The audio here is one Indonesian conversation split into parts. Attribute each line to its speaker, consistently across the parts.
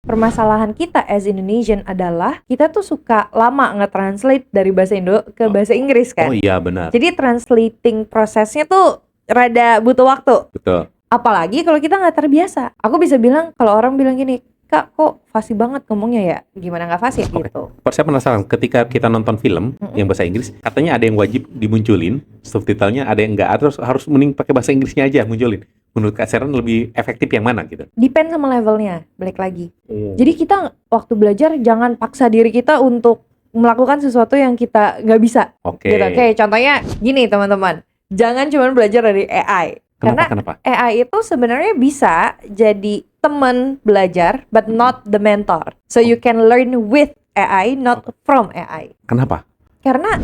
Speaker 1: Permasalahan kita as Indonesian adalah kita tuh suka lama nge-translate dari bahasa Indo ke bahasa Inggris kan.
Speaker 2: Oh iya benar.
Speaker 1: Jadi translating prosesnya tuh rada butuh waktu.
Speaker 2: Betul.
Speaker 1: Apalagi kalau kita nggak terbiasa. Aku bisa bilang kalau orang bilang gini, Kak kok fasih banget ngomongnya ya? Gimana nggak fasih gitu.
Speaker 2: Saya penasaran ketika kita nonton film yang bahasa Inggris, katanya ada yang wajib dimunculin subtitlenya, ada yang enggak, harus mending pakai bahasa Inggrisnya aja munculin. Menurut Kak Sharon lebih efektif yang mana gitu?
Speaker 1: Depend sama levelnya, balik lagi. Jadi kita waktu belajar jangan paksa diri kita untuk melakukan sesuatu yang kita nggak bisa.
Speaker 2: Oke.
Speaker 1: Gitu. Kayak contohnya gini teman-teman, jangan cuma belajar dari AI.
Speaker 2: Kenapa?
Speaker 1: AI itu sebenarnya bisa jadi teman belajar, but not the mentor. So you can learn with AI, not from AI.
Speaker 2: Kenapa?
Speaker 1: Karena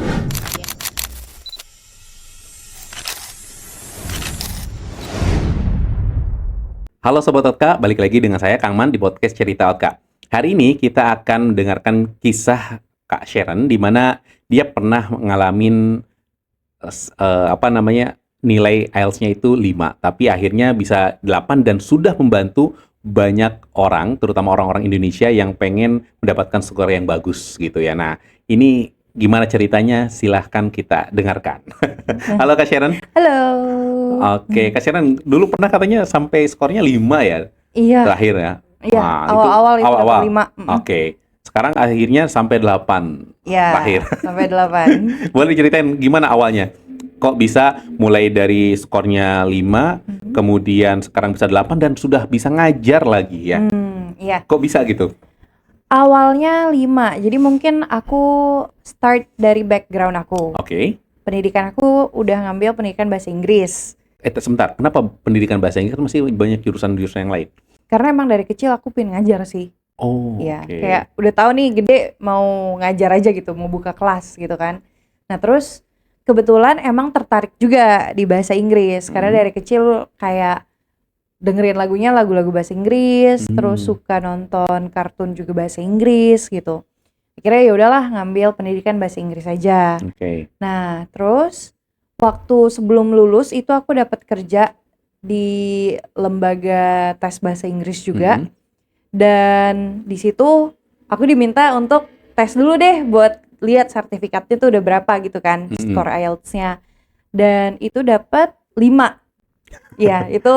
Speaker 2: Halo Sobat Otka, balik lagi dengan saya Kang Man di podcast Cerita Otka. Hari ini kita akan mendengarkan kisah Kak Sharon di mana dia pernah ngalamin nilai IELTS-nya itu 5, tapi akhirnya bisa 8 dan sudah membantu banyak orang, terutama orang-orang Indonesia yang pengen mendapatkan skor yang bagus gitu ya. Nah, ini gimana ceritanya? Silahkan kita dengarkan. Halo Kak Sharon.
Speaker 1: halo.
Speaker 2: Oke, Kak Sharon dulu pernah katanya sampai skornya 5 ya?
Speaker 1: Iya.
Speaker 2: Terakhir ya?
Speaker 1: Iya,
Speaker 2: Nah,
Speaker 1: awal-awal itu
Speaker 2: awal-awal.
Speaker 1: 5.
Speaker 2: Oke, sekarang akhirnya sampai 8
Speaker 1: Iya,
Speaker 2: terakhir.
Speaker 1: sampai 8.
Speaker 2: Boleh diceritain gimana awalnya? Kok bisa mulai dari skornya 5, kemudian sekarang bisa 8 dan sudah bisa ngajar lagi ya?
Speaker 1: Iya.
Speaker 2: Kok bisa gitu?
Speaker 1: Awalnya 5, jadi mungkin aku start dari background aku.
Speaker 2: Oke.
Speaker 1: Pendidikan aku udah ngambil pendidikan bahasa Inggris.
Speaker 2: Sebentar, kenapa pendidikan bahasa Inggris kan masih banyak jurusan-jurusan yang lain?
Speaker 1: Karena emang dari kecil aku pengen ngajar sih.
Speaker 2: Oh,
Speaker 1: Iya,
Speaker 2: oke.
Speaker 1: kayak udah tahu nih gede mau ngajar aja gitu, mau buka kelas gitu kan. Nah terus kebetulan emang tertarik juga di bahasa Inggris. Karena dari kecil kayak dengerin lagunya lagu-lagu bahasa Inggris, terus suka nonton kartun juga bahasa Inggris gitu. Akhirnya ya udahlah ngambil pendidikan bahasa Inggris aja.
Speaker 2: Oke.
Speaker 1: Nah, terus waktu sebelum lulus itu aku dapat kerja di lembaga tes bahasa Inggris juga. Dan di situ aku diminta untuk tes dulu deh buat lihat sertifikatnya tuh udah berapa gitu kan, skor IELTS-nya. Dan itu dapat 5. Ya, itu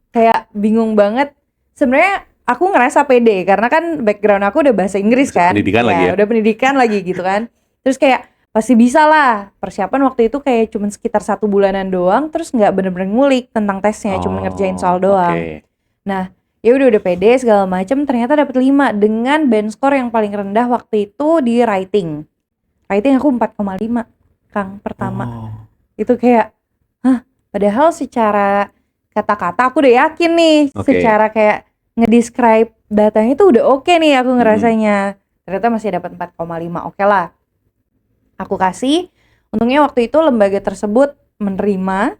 Speaker 1: kayak bingung banget. Sebenarnya aku ngerasa pede karena kan background aku udah bahasa Inggris kan.
Speaker 2: Pendidikan lagi ya?
Speaker 1: Udah pendidikan lagi gitu kan. Terus kayak pasti bisa lah. Persiapan waktu itu kayak cuman sekitar 1 bulanan doang, terus nggak bener-bener ngulik tentang tesnya, cuma ngerjain soal doang.
Speaker 2: Oke.
Speaker 1: Nah, ya udah pede segala macam, ternyata dapat 5 dengan band score yang paling rendah waktu itu di writing. Writing aku 4,5, Kang, pertama. Itu kayak, padahal secara kata-kata aku udah yakin nih, secara kayak ngedescribe datanya itu udah oke nih aku ngerasanya. Ternyata masih dapat 4,5, oke lah. Aku kasih, untungnya waktu itu lembaga tersebut menerima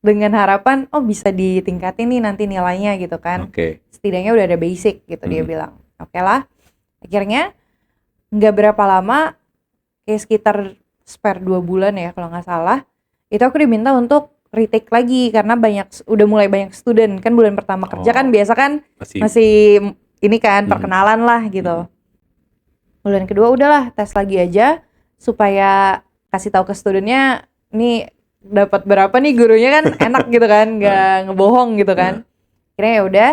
Speaker 1: dengan harapan, bisa ditingkatin nih nanti nilainya gitu kan. Setidaknya udah ada basic gitu, dia bilang. Oke lah. Akhirnya nggak berapa lama, kayak sekitar spare 2 bulan ya kalau nggak salah, itu aku diminta untuk retake lagi karena udah mulai banyak student kan. Bulan pertama kerja kan biasa kan masih ini kan perkenalan lah gitu. Bulan kedua udahlah tes lagi aja supaya kasih tahu ke studentnya nih dapat berapa nih, gurunya kan enak gitu kan, nggak ngebohong gitu kan. Akhirnya ya udah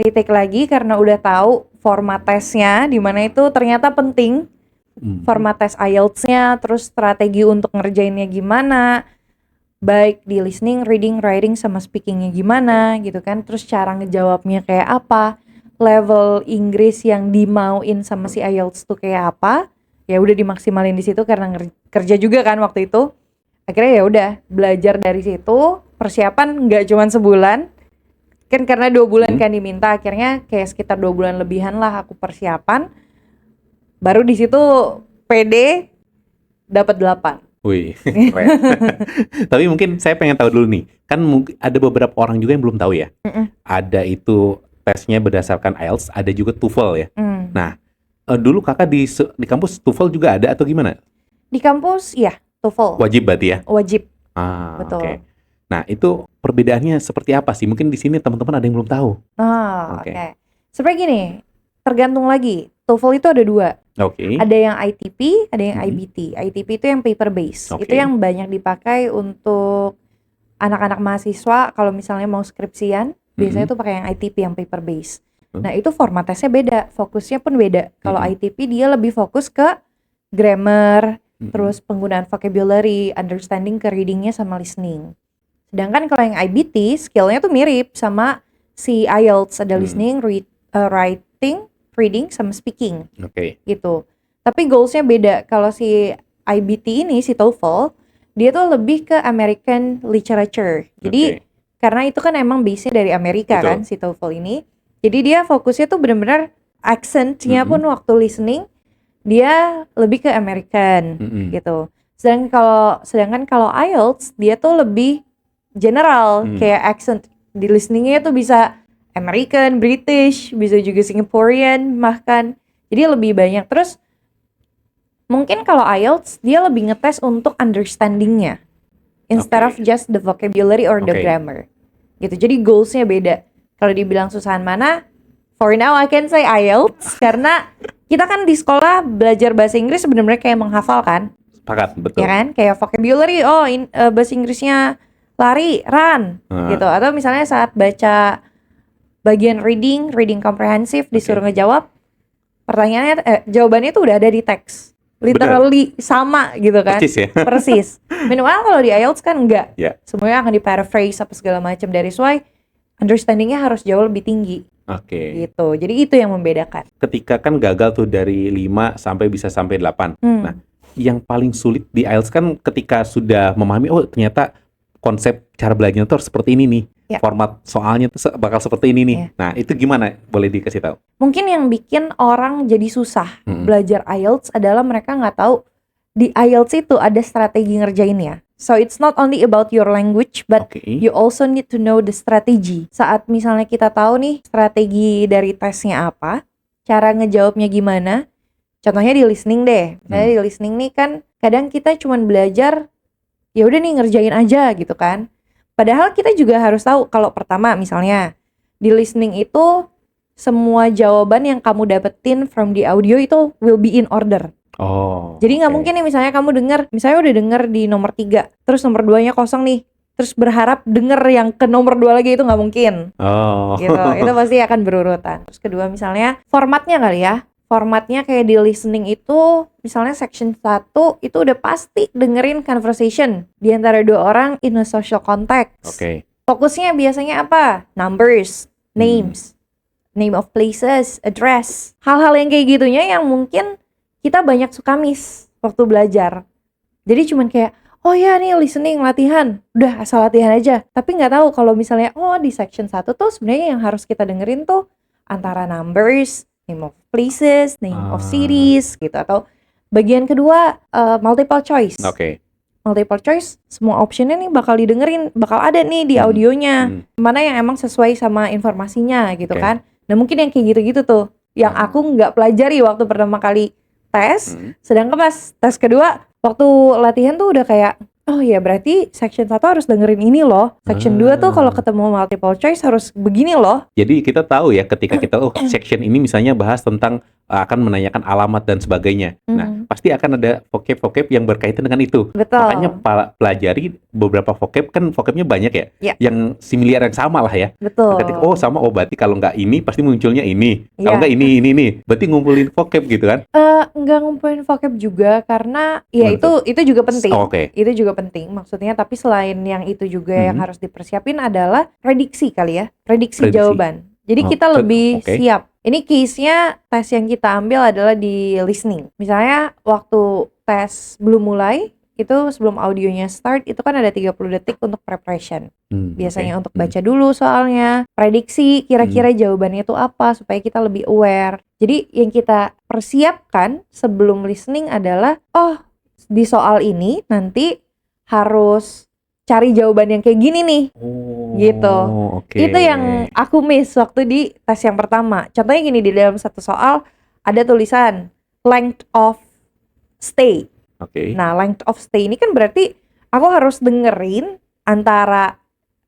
Speaker 1: retake lagi karena udah tahu format tesnya di mana itu ternyata penting. Format tes IELTS-nya, terus strategi untuk ngerjainnya gimana, baik di listening, reading, writing, sama speakingnya gimana gitu kan. Terus cara ngejawabnya kayak apa, level Inggris yang dimauin sama si IELTS tuh kayak apa. Ya udah dimaksimalin di situ karena kerja juga kan waktu itu. Akhirnya ya udah belajar dari situ. Persiapan nggak cuma sebulan kan, karena 2 bulan kan diminta. Akhirnya kayak sekitar 2 bulan lebihan lah aku persiapan. Baru di situ PD dapat 8.
Speaker 2: Wih, keren. Tapi mungkin saya pengen tahu dulu nih, kan ada beberapa orang juga yang belum tahu ya. Ada itu tesnya berdasarkan IELTS, ada juga TOEFL ya. Nah, dulu kakak di kampus TOEFL juga ada atau gimana?
Speaker 1: Di kampus ya, TOEFL.
Speaker 2: Wajib berarti ya?
Speaker 1: Wajib.
Speaker 2: Betul. Okay. Nah, itu perbedaannya seperti apa sih? Mungkin di sini teman-teman ada yang belum tahu.
Speaker 1: Oke. Sebenarnya gini, tergantung lagi. TOEFL itu ada 2.
Speaker 2: Oke.
Speaker 1: Ada yang ITP, ada yang
Speaker 2: Mhm.
Speaker 1: IBT. ITP itu yang paper base.
Speaker 2: Oke.
Speaker 1: Itu yang banyak dipakai untuk anak-anak mahasiswa kalau misalnya mau skripsian, biasanya
Speaker 2: Mhm.
Speaker 1: tuh pakai yang ITP, yang paper base.
Speaker 2: Hmm.
Speaker 1: Nah, itu format tesnya beda, fokusnya pun beda. Kalau
Speaker 2: Mhm.
Speaker 1: ITP dia lebih fokus ke grammar,
Speaker 2: Mhm.
Speaker 1: terus penggunaan vocabulary, understanding ke readingnya sama listening. Sedangkan kalau yang IBT, skillnya tuh mirip sama si IELTS, ada listening, writing, reading, sama speaking
Speaker 2: Oke.
Speaker 1: gitu. Tapi goalsnya beda. Kalau si IBT ini, si TOEFL, dia tuh lebih ke American literature. Jadi
Speaker 2: Oke.
Speaker 1: karena itu kan emang base-nya dari Amerika
Speaker 2: Betul.
Speaker 1: kan si TOEFL ini. Jadi dia fokusnya tuh bener-bener accent-nya pun waktu listening dia lebih ke American
Speaker 2: Mhm.
Speaker 1: gitu. Sedangkan kalau IELTS dia tuh lebih general, kayak accent di listeningnya tuh bisa American, British, bisa juga Singaporean bahkan. Jadi lebih banyak. Terus mungkin kalau IELTS dia lebih ngetes untuk understandingnya instead of
Speaker 2: Oke.
Speaker 1: just the vocabulary or the
Speaker 2: Oke.
Speaker 1: grammar gitu. Jadi goalsnya beda. Kalau dibilang susahan mana, for now I can say IELTS karena kita kan di sekolah belajar bahasa Inggris sebenarnya kayak menghafal kan,
Speaker 2: Sepakat,
Speaker 1: ya
Speaker 2: betul.
Speaker 1: kan? Kayak vocabulary, bahasa Inggrisnya lari, run gitu. Atau misalnya saat baca bagian reading comprehensive disuruh ngejawab, pertanyaannya jawabannya tuh udah ada di teks. Literally sama gitu kan.
Speaker 2: Persis ya.
Speaker 1: Persis. Meanwhile kalau di IELTS kan enggak.
Speaker 2: Ya.
Speaker 1: Semuanya akan di paraphrase apa segala macam. Dari why understandingnya harus jauh lebih tinggi
Speaker 2: Oke.
Speaker 1: gitu. Jadi itu yang membedakan.
Speaker 2: Ketika kan gagal tuh dari 5 sampai bisa sampai 8.
Speaker 1: Hmm.
Speaker 2: Nah, yang paling sulit di IELTS kan ketika sudah memahami, oh ternyata konsep cara belajarnya tuh harus seperti ini nih.
Speaker 1: Ya.
Speaker 2: Format soalnya tuh bakal seperti ini nih.
Speaker 1: Ya.
Speaker 2: Nah, itu gimana? Boleh dikasih tahu?
Speaker 1: Mungkin yang bikin orang jadi susah belajar IELTS adalah mereka nggak tahu di IELTS itu ada strategi ngerjainnya. So it's not only about your language, but
Speaker 2: Oke.
Speaker 1: you also need to know the strategy. Saat misalnya kita tahu nih strategi dari tesnya apa, cara ngejawabnya gimana. Contohnya di listening deh. Misalnya di listening nih kan kadang kita cuman belajar ya udah nih ngerjain aja gitu kan. Padahal kita juga harus tahu kalau pertama misalnya di listening itu semua jawaban yang kamu dapetin from the audio itu will be in order.
Speaker 2: Oh.
Speaker 1: Jadi nggak
Speaker 2: oke.
Speaker 1: mungkin nih misalnya kamu misalnya udah denger di nomor 3, terus nomor 2-nya kosong nih, terus berharap denger yang ke nomor 2 lagi, itu nggak mungkin.
Speaker 2: Oh.
Speaker 1: Gitu, itu pasti akan berurutan. Terus kedua misalnya formatnya kali ya. Formatnya kayak di listening itu, misalnya section 1 itu udah pasti dengerin conversation di antara 2 orang in a social context.
Speaker 2: Oke.
Speaker 1: Fokusnya biasanya apa? Numbers, names, name of places, address. Hal-hal yang kayak gitunya yang mungkin kita banyak suka miss waktu belajar. Jadi cuman kayak, oh ya nih listening, latihan. Udah asal latihan aja. Tapi nggak tahu kalau misalnya, di section 1 tuh sebenarnya yang harus kita dengerin tuh antara numbers, name of places, name of cities gitu. Atau bagian kedua, multiple choice.
Speaker 2: Oke.
Speaker 1: Multiple choice, semua optionnya nih bakal didengerin, bakal ada nih di audionya. Mana yang emang sesuai sama informasinya gitu
Speaker 2: Oke.
Speaker 1: kan. Nah mungkin yang kayak gitu-gitu tuh, yang aku nggak pelajari waktu pertama kali tes. Sedangkan pas tes kedua, waktu latihan tuh udah kayak, oh ya berarti section 1 harus dengerin ini loh. Section 2 tuh kalau ketemu multiple choice harus begini loh.
Speaker 2: Jadi kita tahu ya ketika kita section ini misalnya bahas tentang akan menanyakan alamat dan sebagainya. Nah, pasti akan ada vocab-vocab yang berkaitan dengan itu.
Speaker 1: Betul.
Speaker 2: Makanya pelajari beberapa vocab, kan vocabnya banyak ya.
Speaker 1: Ya.
Speaker 2: Yang similar yang sama lah ya.
Speaker 1: Betul.
Speaker 2: Ketika sama, berarti kalau nggak ini pasti munculnya ini.
Speaker 1: Ya.
Speaker 2: Kalau nggak ini. Berarti ngumpulin vocab gitu kan?
Speaker 1: Nggak ngumpulin vocab juga karena ya itu juga penting.
Speaker 2: Oh, oke.
Speaker 1: Itu juga penting maksudnya, tapi selain yang itu juga yang harus dipersiapin adalah prediksi kali ya. Prediksi jawaban. Jadi kita lebih siap. Ini case-nya tes yang kita ambil adalah di listening. Misalnya waktu tes belum mulai, itu sebelum audionya start, itu kan ada 30 detik untuk preparation. Biasanya untuk baca dulu soalnya, prediksi kira-kira jawabannya itu apa, supaya kita lebih aware. Jadi yang kita persiapkan sebelum listening adalah, di soal ini nanti harus cari jawaban yang kayak gini nih. Gitu.
Speaker 2: Okay.
Speaker 1: Itu yang aku miss waktu di tes yang pertama. Contohnya gini, di dalam satu soal ada tulisan length of stay.
Speaker 2: Oke.
Speaker 1: Nah, length of stay ini kan berarti aku harus dengerin antara,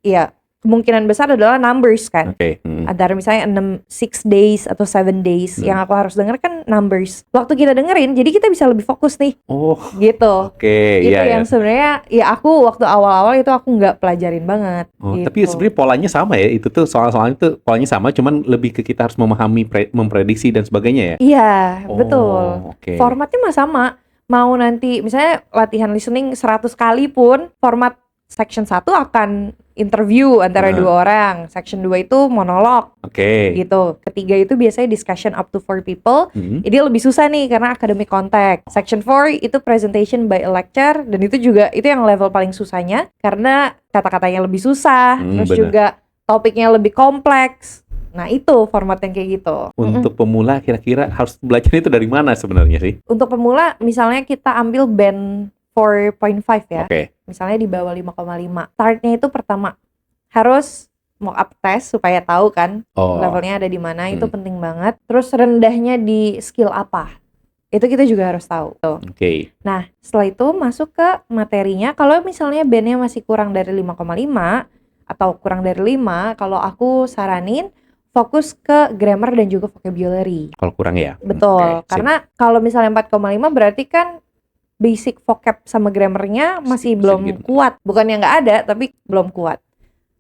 Speaker 1: ya kemungkinan besar adalah numbers kan.
Speaker 2: Oke.
Speaker 1: Antara misalnya 6 days atau 7 days. Yang aku harus denger kan numbers. Waktu kita dengerin, jadi kita bisa lebih fokus nih.
Speaker 2: Oh,
Speaker 1: Gitu.
Speaker 2: oke.
Speaker 1: Itu
Speaker 2: Iya,
Speaker 1: yang
Speaker 2: ya.
Speaker 1: sebenarnya ya aku waktu awal-awal itu aku nggak pelajarin banget.
Speaker 2: Oh,
Speaker 1: gitu.
Speaker 2: tapi sebenarnya polanya sama ya. Itu tuh soal-soalnya tuh polanya sama, cuman lebih ke kita harus memahami, memprediksi dan sebagainya ya.
Speaker 1: Iya,
Speaker 2: Oh,
Speaker 1: betul.
Speaker 2: oke.
Speaker 1: Formatnya mah sama. Mau nanti misalnya latihan listening 100 kali pun format section 1 akan interview antara dua orang. Section 2 itu monolog
Speaker 2: Oke.
Speaker 1: gitu. Ketiga itu biasanya discussion up to 4 people.
Speaker 2: Hmm.
Speaker 1: Jadi lebih susah nih karena academic contact. Section 4 itu presentation by a lecture dan itu juga itu yang level paling susahnya karena kata-katanya lebih susah, terus
Speaker 2: Bener.
Speaker 1: juga topiknya lebih kompleks. Nah, itu format yang kayak gitu.
Speaker 2: Untuk pemula kira-kira harus belajar itu dari mana sebenarnya sih?
Speaker 1: Untuk pemula misalnya kita ambil band 4.5 ya.
Speaker 2: Oke.
Speaker 1: Misalnya di bawah 5,5. Startnya itu pertama harus mock up test supaya tahu kan
Speaker 2: Oh.
Speaker 1: levelnya ada di mana, itu penting banget. Terus rendahnya di skill apa? Itu kita juga harus tahu. Tuh.
Speaker 2: Oke.
Speaker 1: Nah, setelah itu masuk ke materinya. Kalau misalnya bandnya masih kurang dari 5,5 atau kurang dari 5, kalau aku saranin fokus ke grammar dan juga vocabulary.
Speaker 2: Kalau kurang ya.
Speaker 1: Betul,
Speaker 2: Oke, sip.
Speaker 1: karena kalau misalnya 4,5 berarti kan basic vocab sama grammarnya masih belum
Speaker 2: sedikit.
Speaker 1: kuat. Bukannya nggak ada, tapi belum kuat.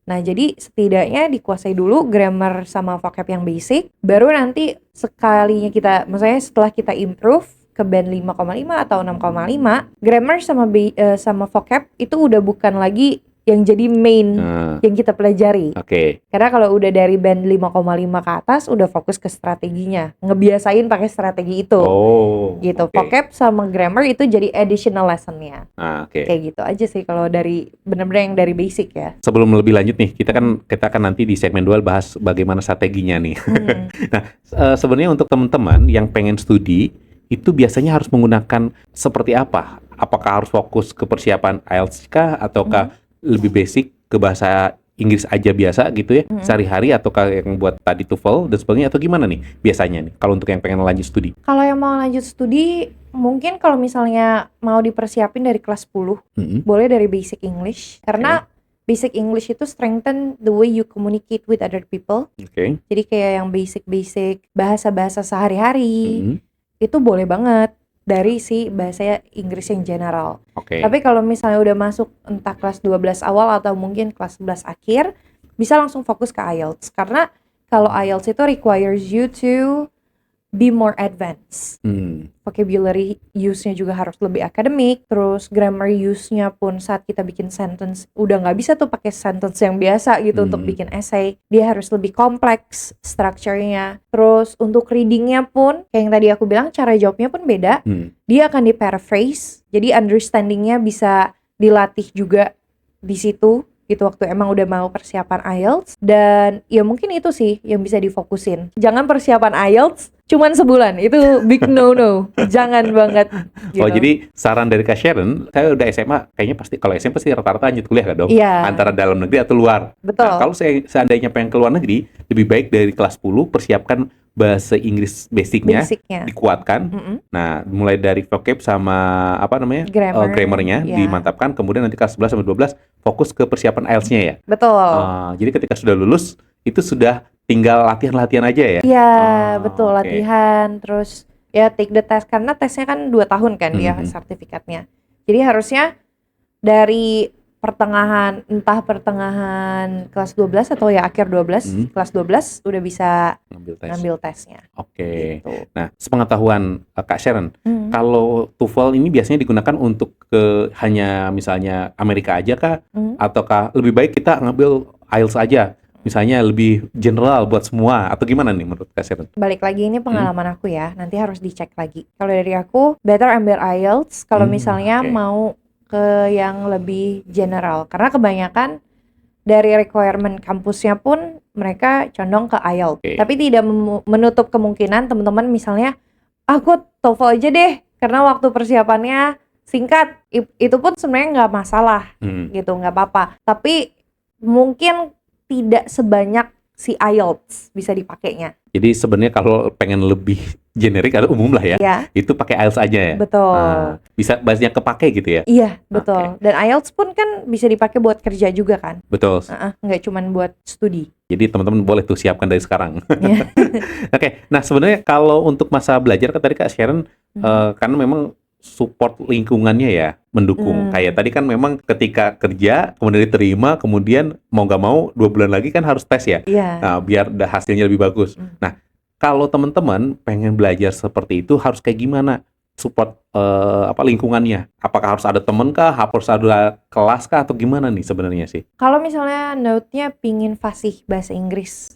Speaker 1: Nah, jadi setidaknya dikuasai dulu grammar sama vocab yang basic, baru nanti sekalinya kita, maksudnya setelah kita improve ke band 5,5 atau 6,5, grammar sama vocab itu udah bukan lagi yang jadi main yang kita pelajari.
Speaker 2: Oke.
Speaker 1: Karena kalau udah dari band 5,5 ke atas udah fokus ke strateginya, ngebiasain pakai strategi itu.
Speaker 2: Oh.
Speaker 1: Gitu.
Speaker 2: Oke.
Speaker 1: Vocab sama grammar itu jadi additional lessonnya.
Speaker 2: Oke.
Speaker 1: Kayak gitu aja sih kalau dari bener-bener yang dari basic ya.
Speaker 2: Sebelum lebih lanjut nih, kita kan nanti di segmen 2 bahas bagaimana strateginya nih. Nah, sebenarnya untuk teman-teman yang pengen studi itu biasanya harus menggunakan seperti apa? Apakah harus fokus ke persiapan IELTS kah ataukah lebih basic ke bahasa Inggris aja biasa gitu ya sehari-hari, ataukah yang buat tadi TOEFL dan sebagainya, atau gimana nih biasanya nih kalau untuk yang pengen lanjut studi?
Speaker 1: Kalau yang mau lanjut studi mungkin kalau misalnya mau dipersiapin dari kelas 10 boleh dari basic English karena basic English itu strengthen the way you communicate with other people.
Speaker 2: Oke.
Speaker 1: Jadi kayak yang basic bahasa-bahasa sehari-hari itu boleh banget dari si bahasa Inggris yang general.
Speaker 2: Oke.
Speaker 1: Tapi kalau misalnya udah masuk entah kelas 12 awal atau mungkin kelas 11 akhir, bisa langsung fokus ke IELTS. Karena kalau IELTS itu requires you to be more advanced. Vocabulary use-nya juga harus lebih akademik. Terus grammar use-nya pun saat kita bikin sentence, udah nggak bisa tuh pakai sentence yang biasa gitu untuk bikin essay. Dia harus lebih kompleks structure-nya. Terus untuk reading-nya pun, kayak yang tadi aku bilang, cara jawabnya pun beda. Dia akan di-paraphrase, jadi understanding-nya bisa dilatih juga di situ gitu waktu emang udah mau persiapan IELTS. Dan ya mungkin itu sih yang bisa difokusin. Jangan persiapan IELTS cuman sebulan, itu big no-no. Jangan banget gitu.
Speaker 2: Oh, jadi saran dari Kak Sharon, saya udah SMA, kayaknya pasti kalau SMA pasti rata-rata lanjut kuliah kan dong?
Speaker 1: Iya.
Speaker 2: Antara dalam negeri atau luar.
Speaker 1: Betul.
Speaker 2: Nah, kalau saya seandainya pengen ke luar negeri, lebih baik dari kelas 10 persiapkan bahasa Inggris basicnya. Dikuatkan. Nah, mulai dari vocab sama apa namanya? Grammarnya dimantapkan, kemudian nanti kelas 11 sampai 12 fokus ke persiapan IELTS-nya ya.
Speaker 1: Betul.
Speaker 2: Jadi ketika sudah lulus itu sudah tinggal latihan-latihan aja ya?
Speaker 1: Iya, betul. Latihan, terus ya take the test. Karena tesnya kan 2 tahun kan dia sertifikatnya. Jadi harusnya dari pertengahan kelas 12 atau ya akhir 12, kelas 12 udah bisa ngambil tesnya.
Speaker 2: Oke.
Speaker 1: Gitu.
Speaker 2: Nah, sepengetahuan Kak Sharon, kalau TOEFL ini biasanya digunakan untuk hanya misalnya Amerika aja kah? Ataukah lebih baik kita ngambil IELTS aja? Misalnya lebih general buat semua, atau gimana nih menurut Kak Sharon?
Speaker 1: Balik lagi ini pengalaman aku ya, nanti harus dicek lagi. Kalau dari aku, better ambil IELTS kalau misalnya mau ke yang lebih general. Karena kebanyakan dari requirement kampusnya pun mereka condong ke IELTS. Tapi tidak menutup kemungkinan teman-teman misalnya, aku TOEFL aja deh, karena waktu persiapannya singkat. Itu pun sebenarnya nggak masalah, gitu, nggak apa-apa. Tapi mungkin tidak sebanyak si IELTS bisa dipakainya.
Speaker 2: Jadi sebenarnya kalau pengen lebih generik atau umum lah ya.
Speaker 1: Iya,
Speaker 2: Itu pakai IELTS aja ya.
Speaker 1: betul.
Speaker 2: Bisa banyak kepake gitu ya.
Speaker 1: Iya, betul. Dan IELTS pun kan bisa dipakai buat kerja juga kan.
Speaker 2: Betul.
Speaker 1: Nggak cuman buat studi.
Speaker 2: Jadi teman-teman boleh tuh siapkan dari sekarang.
Speaker 1: Iya.
Speaker 2: Oke, nah sebenarnya kalau untuk masa belajar kan tadi Kak Sharon, karena memang support lingkungannya ya mendukung. Kayak tadi kan memang ketika kerja, kemudian diterima, kemudian mau nggak mau 2 bulan lagi kan harus tes ya.
Speaker 1: Iya.
Speaker 2: Nah, biar hasilnya lebih bagus. Nah, kalau teman-teman pengen belajar seperti itu harus kayak gimana? Support lingkungannya? Apakah harus ada temen kah? Harus ada kelas kah? Atau gimana nih sebenarnya sih?
Speaker 1: Kalau misalnya note-nya pingin fasih bahasa Inggris,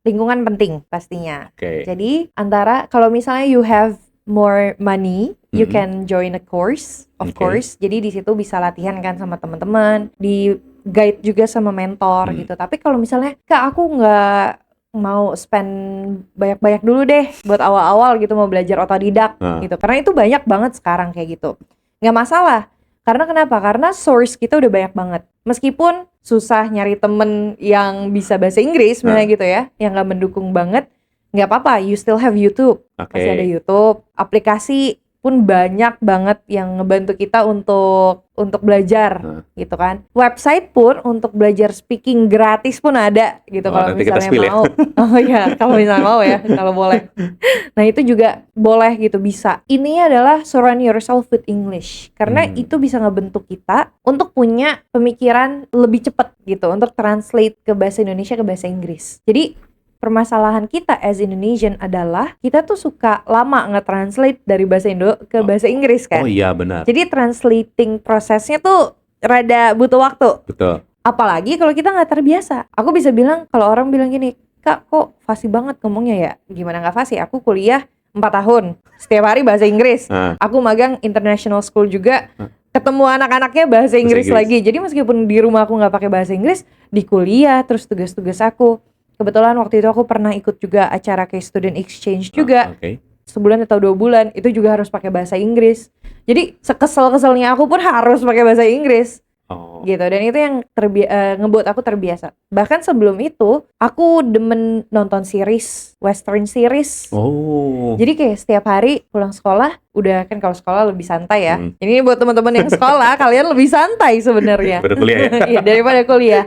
Speaker 1: lingkungan penting pastinya.
Speaker 2: Oke.
Speaker 1: Jadi antara kalau misalnya you have more money, you can join a course, of course. Jadi di situ bisa latihan kan sama teman-teman, di guide juga sama mentor gitu. Tapi kalau misalnya Kak aku nggak mau spend banyak-banyak dulu deh buat awal-awal gitu, mau belajar otodidak gitu. Karena itu banyak banget sekarang kayak gitu. Nggak masalah. Karena kenapa? Karena source kita udah banyak banget. Meskipun susah nyari temen yang bisa bahasa Inggris misalnya gitu ya, yang nggak mendukung banget, nggak apa-apa, you still have YouTube. Masih ada YouTube, aplikasi pun banyak banget yang ngebantu kita untuk belajar gitu kan. Website pun untuk belajar speaking gratis pun ada gitu kalau
Speaker 2: nanti kita
Speaker 1: misalnya
Speaker 2: spill ya.
Speaker 1: mau. Oh iya, kalau misalnya mau ya, kalau boleh. Nah itu juga boleh gitu, bisa. Ini adalah surround yourself with English. Karena itu bisa ngebentuk kita untuk punya pemikiran lebih cepat gitu, untuk translate ke bahasa Indonesia ke bahasa Inggris. Jadi permasalahan kita as Indonesian adalah kita tuh suka lama nge-translate dari bahasa Indo ke bahasa Inggris kan.
Speaker 2: Oh iya benar.
Speaker 1: Jadi translating prosesnya tuh rada butuh waktu.
Speaker 2: Betul.
Speaker 1: Apalagi kalau kita nggak terbiasa. Aku bisa bilang, kalau orang bilang gini, Kak kok fasih banget ngomongnya ya? Gimana nggak fasih? Aku kuliah 4 tahun, setiap hari bahasa Inggris. Aku magang international school juga. Ketemu anak-anaknya bahasa Inggris lagi. Jadi meskipun di rumah aku nggak pakai bahasa Inggris, di kuliah terus tugas-tugas aku. Kebetulan waktu itu aku pernah ikut juga acara kayak student exchange juga. Sebulan atau 2 bulan, itu juga harus pakai bahasa Inggris. Jadi sekesel-keselnya aku pun harus pakai bahasa Inggris. Gitu, dan itu yang ngebuat aku terbiasa. Bahkan sebelum itu aku demen nonton series, western series. Jadi kayak setiap hari pulang sekolah, udah kan kalau sekolah lebih santai ya. Ini buat teman-teman yang sekolah, kalian lebih santai sebenarnya.
Speaker 2: Daripada kuliah ya?
Speaker 1: Iya, daripada kuliah.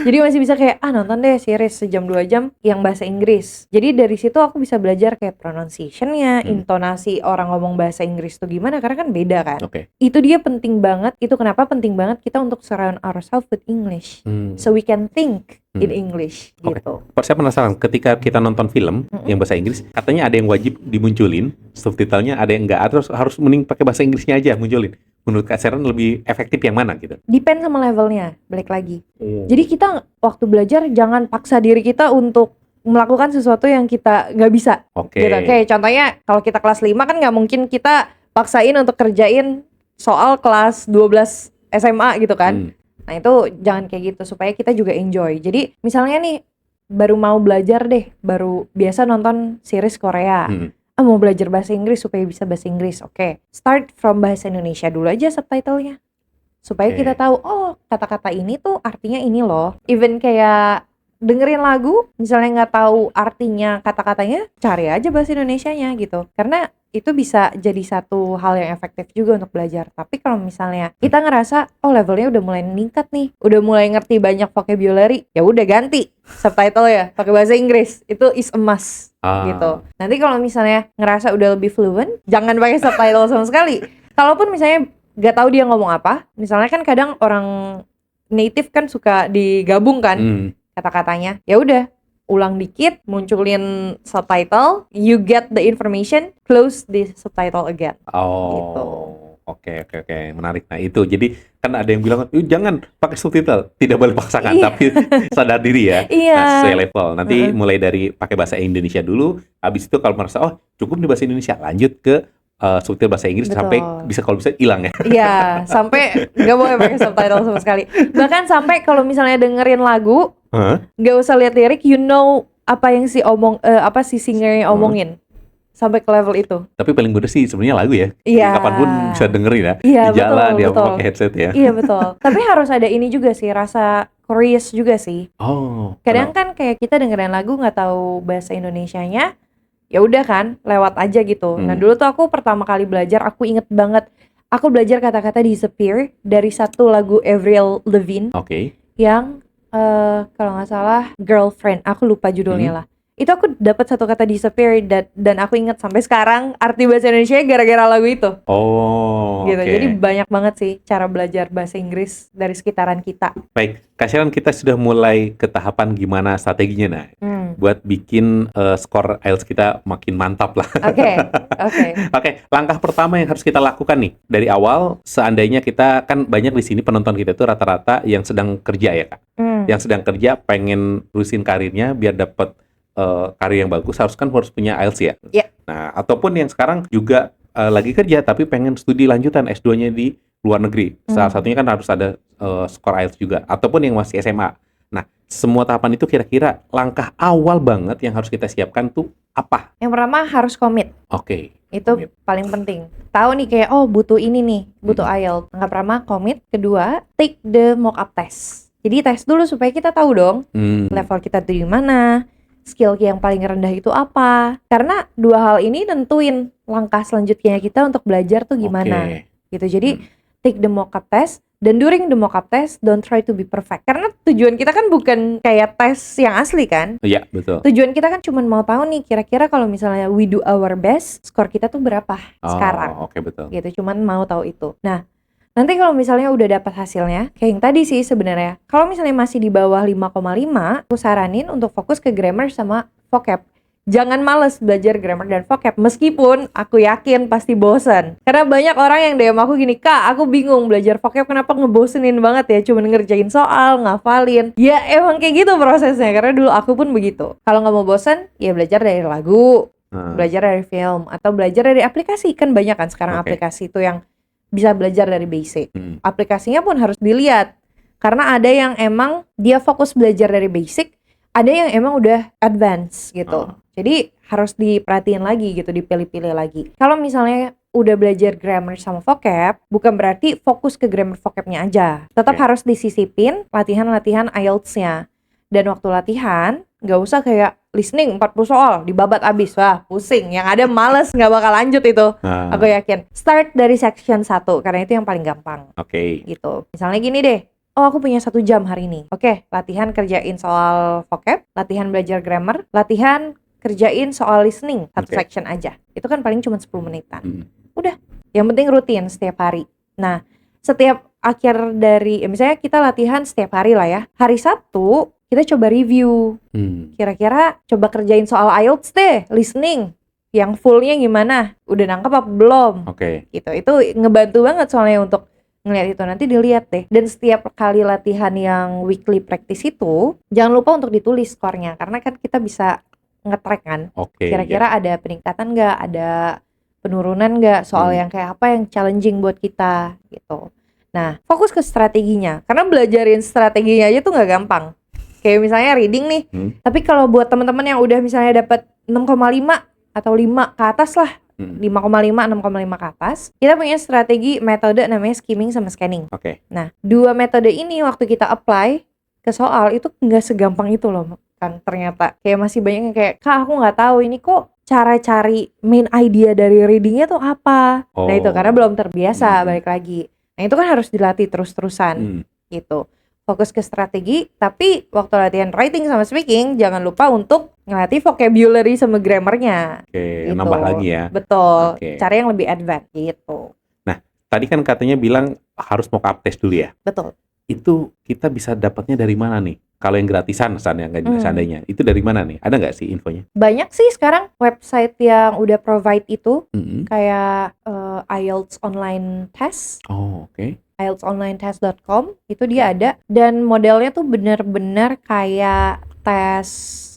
Speaker 1: Jadi masih bisa kayak nonton deh series sejam 2 jam yang bahasa Inggris. Jadi dari situ aku bisa belajar kayak pronunciation-nya, intonasi orang ngomong bahasa Inggris tuh gimana, karena kan beda kan. Itu dia penting banget. Itu kenapa penting banget kita untuk surround ourselves with English. So we can think in English gitu.
Speaker 2: Saya penasaran, ketika kita nonton film yang bahasa Inggris, katanya ada yang wajib dimunculin subtitlenya, ada yang enggak, terus harus mending pakai bahasa Inggrisnya aja munculin. Menurut Kak Sharon lebih efektif yang mana gitu?
Speaker 1: Depend sama levelnya, balik lagi. Jadi kita waktu belajar jangan paksa diri kita untuk melakukan sesuatu yang kita nggak bisa. Gitu. Kayak contohnya kalau kita kelas 5 kan nggak mungkin kita paksain untuk kerjain soal kelas 12 SMA gitu kan. Nah itu jangan kayak gitu, supaya kita juga enjoy. Jadi misalnya nih baru mau belajar deh, baru biasa nonton series Korea. Mau belajar bahasa Inggris supaya bisa bahasa Inggris. Start from bahasa Indonesia dulu aja subtitlenya. Supaya kita tahu, oh kata-kata ini tuh artinya ini loh. Even kayak dengerin lagu, misalnya nggak tahu artinya kata-katanya, cari aja bahasa Indonesianya gitu. Karena itu bisa jadi satu hal yang efektif juga untuk belajar. Tapi kalau misalnya kita ngerasa, oh levelnya udah mulai meningkat nih, udah mulai ngerti banyak vocabulary, ya udah ganti subtitle ya, pakai bahasa Inggris. Itu is a must gitu. Nanti kalau misalnya ngerasa udah lebih fluent, jangan pakai subtitle sama sekali. Kalaupun misalnya nggak tahu dia ngomong apa, misalnya kan kadang orang native kan suka digabung kan kata-katanya. Ya udah, ulang dikit, munculin subtitle, you get the information, close the subtitle again. Gitu.
Speaker 2: Oke, menarik. Nah itu, jadi kan ada yang bilang, jangan pakai subtitle, tidak boleh paksakan, tapi sadar diri ya, sesuai level. Nanti mulai dari pakai bahasa Indonesia dulu, habis itu kalau merasa, oh cukup di bahasa Indonesia, lanjut ke subtitle bahasa Inggris. Sampai bisa, kalau bisa hilang ya. Iya,
Speaker 1: sampai nggak boleh pakai subtitle sama sekali. Bahkan sampai kalau misalnya dengerin lagu, nggak usah lihat lirik, you know apa yang si singernya omongin. Sampai ke level itu.
Speaker 2: Tapi paling mudah sih sebenarnya lagu ya.
Speaker 1: Iya.
Speaker 2: Kapanpun bisa dengerin ya.
Speaker 1: Iya,
Speaker 2: di jalan dia
Speaker 1: betul.
Speaker 2: pakai headset ya.
Speaker 1: Iya betul. Tapi harus ada ini juga sih, rasa curious juga sih. Kadang kan kayak kita dengerin lagu nggak tahu bahasa Indonesianya, ya udah kan, lewat aja gitu. Nah dulu tuh aku pertama kali belajar, aku inget banget, aku belajar kata-kata disappear dari satu lagu Avril Lavigne
Speaker 2: Oke.
Speaker 1: yang kalau nggak salah Girlfriend, aku lupa judulnya lah. Itu aku dapat satu kata disappear dan aku inget sampai sekarang arti bahasa Indonesia gara-gara lagu itu.
Speaker 2: Oh,
Speaker 1: Gitu.
Speaker 2: oke.
Speaker 1: Jadi banyak banget sih cara belajar bahasa Inggris dari sekitaran kita.
Speaker 2: Baik, Kak Sharon, kita sudah mulai ke tahapan gimana strateginya nah, buat bikin skor IELTS kita makin mantap lah.
Speaker 1: Oke.
Speaker 2: Oke, langkah pertama yang harus kita lakukan nih dari awal, seandainya kita kan banyak di sini penonton kita itu rata-rata yang sedang kerja ya Kak, yang sedang kerja pengen terusin karirnya biar dapat karir yang bagus, harus punya IELTS ya.
Speaker 1: Iya.
Speaker 2: Nah, ataupun yang sekarang juga lagi kerja tapi pengen studi lanjutan S2-nya di luar negeri. Salah satunya kan harus ada skor IELTS juga, ataupun yang masih SMA. Nah, semua tahapan itu kira-kira langkah awal banget yang harus kita siapkan tuh apa?
Speaker 1: Yang pertama harus komit.
Speaker 2: Oke.
Speaker 1: Itu
Speaker 2: Komit.
Speaker 1: paling penting. Tahu nih kayak butuh ini nih, butuh IELTS. Langkah pertama komit. Kedua, take the mock up test. Jadi tes dulu supaya kita tahu dong level kita tuh di mana, skill yang paling rendah itu apa. Karena dua hal ini nentuin langkah selanjutnya kita untuk belajar tuh gimana. Gitu. Jadi take the mock up test. Dan during the mock up test, don't try to be perfect. Karena tujuan kita kan bukan kayak tes yang asli kan.
Speaker 2: Iya, betul.
Speaker 1: Tujuan kita kan cuma mau tahu nih, kira-kira kalau misalnya we do our best, skor kita tuh berapa sekarang.
Speaker 2: Oke, betul.
Speaker 1: Gitu, cuman mau tahu itu. Nah, nanti kalau misalnya udah dapat hasilnya, kayak yang tadi sih sebenarnya. Kalau misalnya masih di bawah 5,5, aku saranin untuk fokus ke grammar sama vocab. Jangan males belajar grammar dan vocab, meskipun aku yakin pasti bosan. Karena banyak orang yang DM aku gini, Kak, aku bingung belajar vocab, kenapa ngebosenin banget ya, cuma ngerjain soal, ngafalin. Ya emang kayak gitu prosesnya, karena dulu aku pun begitu. Kalau nggak mau bosan, ya belajar dari lagu, belajar dari film, atau belajar dari aplikasi. Kan banyak kan sekarang aplikasi itu yang bisa belajar dari basic. Aplikasinya pun harus dilihat, karena ada yang emang dia fokus belajar dari basic, ada yang emang udah advance gitu. Jadi harus diperhatiin lagi gitu, dipilih-pilih lagi. Kalau misalnya udah belajar grammar sama vocab, bukan berarti fokus ke grammar vocabnya aja. Tetap harus disisipin latihan-latihan IELTS-nya. Dan waktu latihan, nggak usah kayak listening 40 soal, dibabat abis. Wah, pusing. Yang ada males, nggak bakal lanjut itu. Aku yakin. Start dari section 1, karena itu yang paling gampang. Gitu. Misalnya gini deh. Aku punya 1 jam hari ini. Oke, latihan kerjain soal vocab, latihan belajar grammar, latihan kerjain soal listening, 1 section aja. Itu kan paling cuma 10 menitan. Udah, yang penting rutin setiap hari. Nah, setiap akhir dari, misalnya kita latihan setiap hari lah ya. Hari Sabtu, kita coba review. Kira-kira coba kerjain soal IELTS deh, listening. Yang fullnya gimana? Udah nangkep apa belum? Gitu. Itu ngebantu banget soalnya untuk ngeliat itu. Nanti dilihat deh. Dan setiap kali latihan yang weekly practice itu, jangan lupa untuk ditulis skornya. Karena kan kita bisa nge-track kan. Kira-kira ada peningkatan nggak? Ada penurunan nggak? Soal yang kayak apa yang challenging buat kita gitu. Nah, fokus ke strateginya. Karena belajarin strateginya aja tuh nggak gampang. Kayak misalnya reading nih. Tapi kalau buat teman-teman yang udah misalnya dapat 6,5 atau 5 ke atas lah. 5,5, 6,5 ke atas, kita punya strategi metode namanya skimming sama scanning. Nah, 2 metode ini waktu kita apply ke soal itu nggak segampang itu loh kan ternyata. Kayak masih banyak yang kayak, Kak, aku nggak tahu ini kok cara cari main idea dari readingnya tuh apa. Nah itu karena belum terbiasa, balik lagi. Nah itu kan harus dilatih terus-terusan gitu. Fokus ke strategi, tapi waktu latihan writing sama speaking jangan lupa untuk ngelatih vocabulary sama grammarnya. Gitu.
Speaker 2: Nambah lagi ya.
Speaker 1: Betul. Cara yang lebih advance gitu.
Speaker 2: Nah, tadi kan katanya bilang harus mock up test dulu ya.
Speaker 1: Betul.
Speaker 2: Itu kita bisa dapatnya dari mana nih? Kalau yang gratisan seandainya, itu dari mana nih? Ada nggak sih infonya?
Speaker 1: Banyak sih sekarang website yang udah provide itu, kayak IELTS online test. IELTSonlinetest.com itu dia ada, dan modelnya tuh bener-bener kayak tes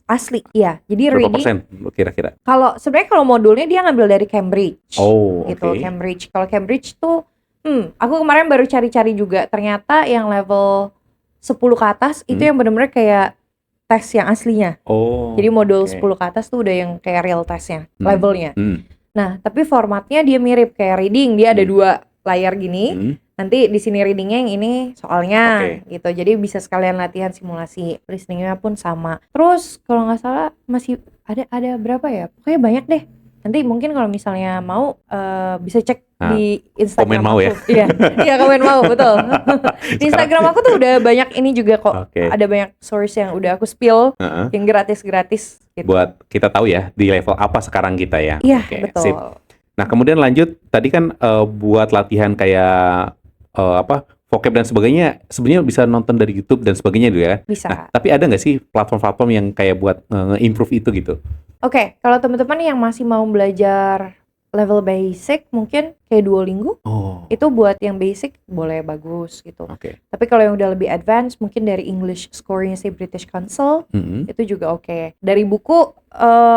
Speaker 1: asli ya. Jadi
Speaker 2: berapa
Speaker 1: reading
Speaker 2: persen kira-kira?
Speaker 1: Kalau sebenarnya kalau modulnya dia ngambil dari Cambridge. Gitu.
Speaker 2: Oke.
Speaker 1: Cambridge. Kalau Cambridge tuh aku kemarin baru cari-cari juga, ternyata yang level 10 ke atas itu yang benar-benar kayak tes yang aslinya. Jadi modul 10 ke atas tuh udah yang kayak real testnya, levelnya. Nah, tapi formatnya dia mirip kayak reading, dia ada 2 layar gini. Nanti di sini readingnya yang ini soalnya gitu. Jadi bisa sekalian latihan simulasi. Listeningnya pun sama. Terus kalau nggak salah masih ada berapa ya? Pokoknya banyak deh. Nanti mungkin kalau misalnya mau bisa cek di Instagram
Speaker 2: komen mau
Speaker 1: aku.
Speaker 2: ya?
Speaker 1: Iya, iya komen mau, betul. Di Instagram aku tuh udah banyak ini juga kok.
Speaker 2: Oke.
Speaker 1: Ada banyak source yang udah aku spill,
Speaker 2: Heeh.
Speaker 1: yang gratis-gratis gitu.
Speaker 2: Buat kita tahu ya di level apa sekarang kita ya.
Speaker 1: Iya,
Speaker 2: Oke,
Speaker 1: betul.
Speaker 2: sip. Nah, kemudian lanjut tadi kan buat latihan kayak vocab dan sebagainya, sebenarnya bisa nonton dari YouTube dan sebagainya dulu ya.
Speaker 1: Bisa.
Speaker 2: Nah, tapi ada nggak sih platform-platform yang kayak buat nge-improve itu gitu?
Speaker 1: Oke, kalau teman-teman yang masih mau belajar level basic, mungkin kayak Duolingo,
Speaker 2: Oh,
Speaker 1: itu buat yang basic boleh bagus gitu.
Speaker 2: oke.
Speaker 1: Tapi kalau yang udah lebih advance, mungkin dari English score-nya si British Council,
Speaker 2: Mm-mm.
Speaker 1: itu juga oke. Dari buku,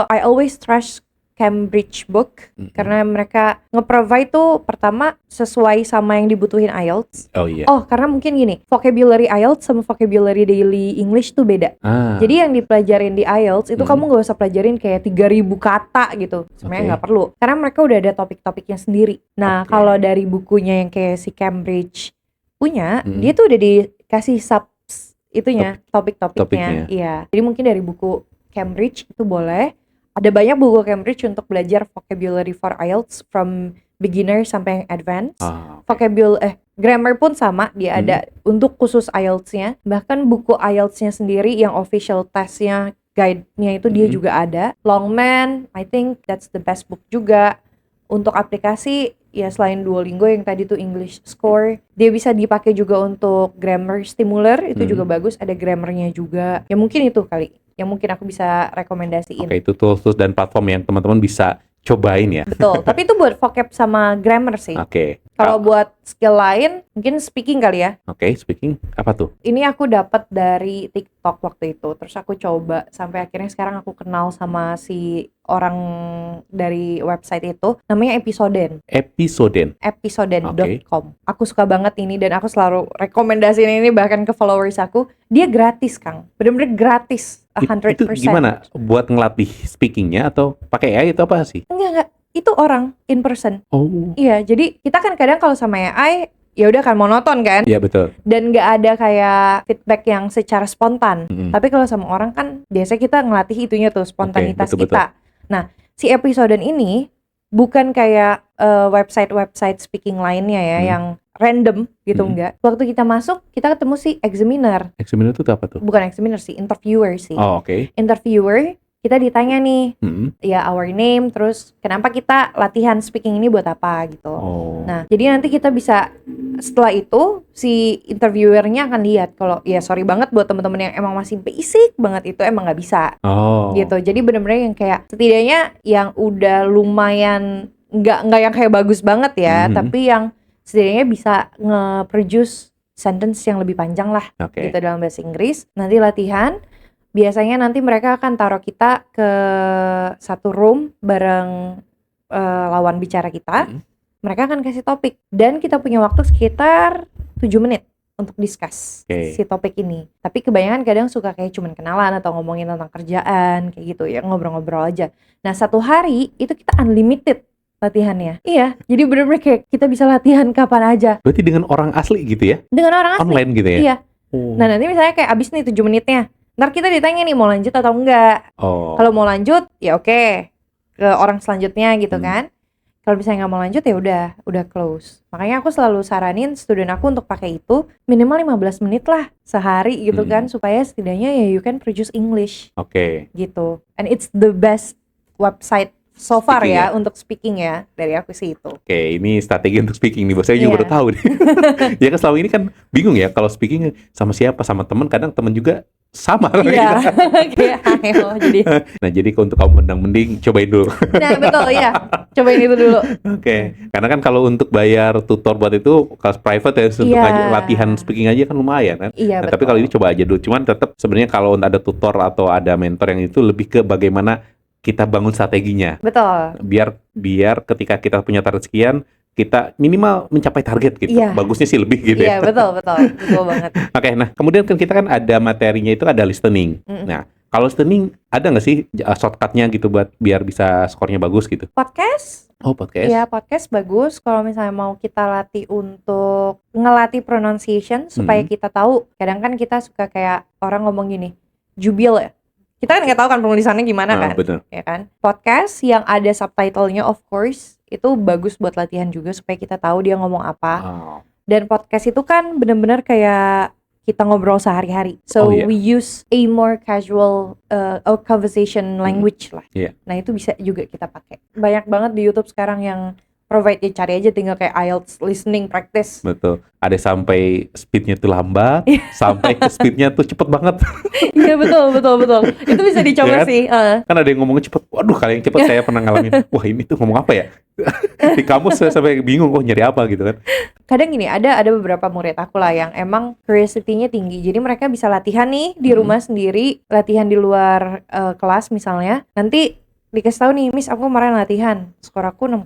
Speaker 1: I always trust Cambridge Book,
Speaker 2: Mm-mm.
Speaker 1: karena mereka nge-provide tuh pertama sesuai sama yang dibutuhin IELTS.
Speaker 2: Oh iya.
Speaker 1: Oh, karena mungkin gini, vocabulary IELTS sama vocabulary daily English tuh beda. Jadi yang dipelajarin di IELTS itu kamu nggak usah pelajarin kayak 3.000 kata gitu. Sebenarnya
Speaker 2: Oke.
Speaker 1: nggak perlu. Karena mereka udah ada topik-topiknya sendiri. Nah,
Speaker 2: Oke.
Speaker 1: kalau dari bukunya yang kayak si Cambridge punya,
Speaker 2: Mm-mm.
Speaker 1: dia tuh udah dikasih itunya, topik-topiknya.
Speaker 2: Topiknya.
Speaker 1: Iya. Jadi mungkin dari buku Cambridge itu boleh. Ada banyak buku Cambridge untuk belajar vocabulary for IELTS from beginner sampai yang advance.
Speaker 2: Oke.
Speaker 1: Grammar pun sama, dia ada untuk khusus IELTS-nya. Bahkan buku IELTS-nya sendiri yang official test-nya, guide-nya itu dia juga ada. Longman, I think that's the best book juga. Untuk aplikasi, ya selain Duolingo yang tadi tuh English Score, dia bisa dipakai juga untuk grammar stimuler, itu juga bagus, ada grammarnya juga. Ya mungkin itu kali, yang mungkin aku bisa rekomendasiin.
Speaker 2: Oke, itu tools dan platform yang teman-teman bisa cobain ya.
Speaker 1: Betul, tapi itu buat vocab sama grammar sih.
Speaker 2: Oke.
Speaker 1: Kalau buat skill lain, mungkin speaking kali ya.
Speaker 2: Oke, speaking apa tuh?
Speaker 1: Ini aku dapat dari TikTok waktu itu. Terus aku coba sampai akhirnya sekarang aku kenal sama si orang dari website itu. Namanya Episoden. Episoden.com. Aku suka banget ini dan aku selalu rekomendasiin ini bahkan ke followers aku. Dia gratis, Kang. Bener-bener gratis. 100%.
Speaker 2: Itu gimana? Buat ngelatih speakingnya atau pakai AI atau apa sih?
Speaker 1: Enggak. Itu orang in person.
Speaker 2: Oh.
Speaker 1: Iya, jadi kita kan kadang kalau sama AI ya udah kan monoton kan.
Speaker 2: Iya betul.
Speaker 1: Dan nggak ada kayak feedback yang secara spontan. Tapi kalau sama orang kan biasanya kita ngelatih itunya tuh spontanitas
Speaker 2: betul,
Speaker 1: kita. Nah, si Episoden ini bukan kayak website speaking lainnya ya yang random gitu enggak. Waktu kita masuk, kita ketemu si examiner.
Speaker 2: Examiner itu apa tuh?
Speaker 1: Bukan examiner sih, interviewer sih.
Speaker 2: Oh, oke.
Speaker 1: Interviewer, kita ditanya nih, ya our name, terus kenapa kita latihan speaking ini buat apa gitu. Nah, jadi nanti kita bisa setelah itu si interviewernya akan lihat kalau ya sorry banget buat teman-teman yang emang masih basic banget itu emang nggak bisa. Gitu. Jadi bener-bener yang kayak setidaknya yang udah lumayan nggak yang kayak bagus banget ya, tapi yang setidaknya bisa nge-produce sentence yang lebih panjang lah gitu dalam bahasa Inggris. Nanti latihan. Biasanya nanti mereka akan taruh kita ke satu room bareng lawan bicara kita. Mereka akan kasih topik dan kita punya waktu sekitar 7 menit untuk discuss si topik ini. Tapi kebanyakan kadang suka kayak cuman kenalan atau ngomongin tentang kerjaan kayak gitu ya, ngobrol-ngobrol aja. Nah, satu hari itu kita unlimited latihannya. Iya, jadi bener-bener kayak kita bisa latihan kapan aja.
Speaker 2: Berarti dengan orang asli gitu ya?
Speaker 1: Dengan orang asli.
Speaker 2: Online gitu ya?
Speaker 1: Iya. Nah, nanti misalnya kayak abis nih 7 menitnya. Ntar kita ditanya nih mau lanjut atau enggak. Kalau mau lanjut ya oke, ke orang selanjutnya gitu kan. Kalau misalnya nggak mau lanjut ya udah close. Makanya aku selalu saranin student aku untuk pakai itu minimal 15 menit lah sehari gitu kan, supaya setidaknya ya you can produce English. Gitu. And it's the best website so far speaking ya untuk speaking ya, dari aku sih itu.
Speaker 2: Ini strategi untuk speaking nih, bos. Saya juga baru tahu nih. Ya kan selama ini kan bingung ya kalau speaking sama siapa, sama teman, kadang teman juga sama.
Speaker 1: Iya, kayak ayo jadi.
Speaker 2: Nah, jadi untuk kamu mending cobain dulu.
Speaker 1: Nah, betul ya. Cobain itu dulu.
Speaker 2: Karena kan kalau untuk bayar tutor buat itu kelas private ya, untuk latihan speaking aja kan lumayan kan.
Speaker 1: Iya,
Speaker 2: nah, tapi kalau ini coba aja dulu. Cuman tetap sebenarnya kalau ada tutor atau ada mentor yang itu lebih ke bagaimana kita bangun strateginya.
Speaker 1: Betul.
Speaker 2: Biar ketika kita punya target sekian, kita minimal mencapai target gitu. Bagusnya sih lebih gitu ya.
Speaker 1: Iya, betul banget.
Speaker 2: Oke, nah kemudian kan kita kan ada materinya itu ada listening. Nah, kalau listening ada nggak sih shortcutnya gitu buat biar bisa skornya bagus gitu?
Speaker 1: Podcast?
Speaker 2: Oh, podcast.
Speaker 1: Iya, podcast bagus kalau misalnya mau kita latih untuk ngelatih pronunciation supaya kita tahu. Kadang kan kita suka kayak orang ngomong gini, jubil ya. Kita kan nggak tahu kan penulisannya gimana kan,
Speaker 2: bener.
Speaker 1: ya kan? Podcast yang ada subtitlenya of course itu bagus buat latihan juga supaya kita tahu dia ngomong apa.
Speaker 2: Oh.
Speaker 1: Dan podcast itu kan benar-benar kayak kita ngobrol sehari-hari.
Speaker 2: Oh,
Speaker 1: So
Speaker 2: iya.
Speaker 1: we use a more casual conversation language lah.
Speaker 2: Iya.
Speaker 1: Nah itu bisa juga kita pakai. Banyak banget di YouTube sekarang yang provide, ya cari aja tinggal kayak IELTS listening practice.
Speaker 2: Betul. Ada sampai speednya tuh lambat, sampai ke speednya tuh cepet banget.
Speaker 1: Iya betul. Itu bisa
Speaker 2: Ya
Speaker 1: dicoba
Speaker 2: kan?
Speaker 1: sih.
Speaker 2: Kan ada yang ngomongnya cepet. Waduh, kalau yang cepet saya pernah ngalamin. Wah, ini tuh ngomong apa ya? Di kamus saya sampai bingung, nyari apa gitu kan.
Speaker 1: Kadang gini, ada beberapa murid aku lah yang emang curiosity-nya tinggi. Jadi mereka bisa latihan nih di rumah sendiri, latihan di luar kelas misalnya. Nanti dikasih tahu nih, Miss aku kemarin latihan, skor aku 6,5,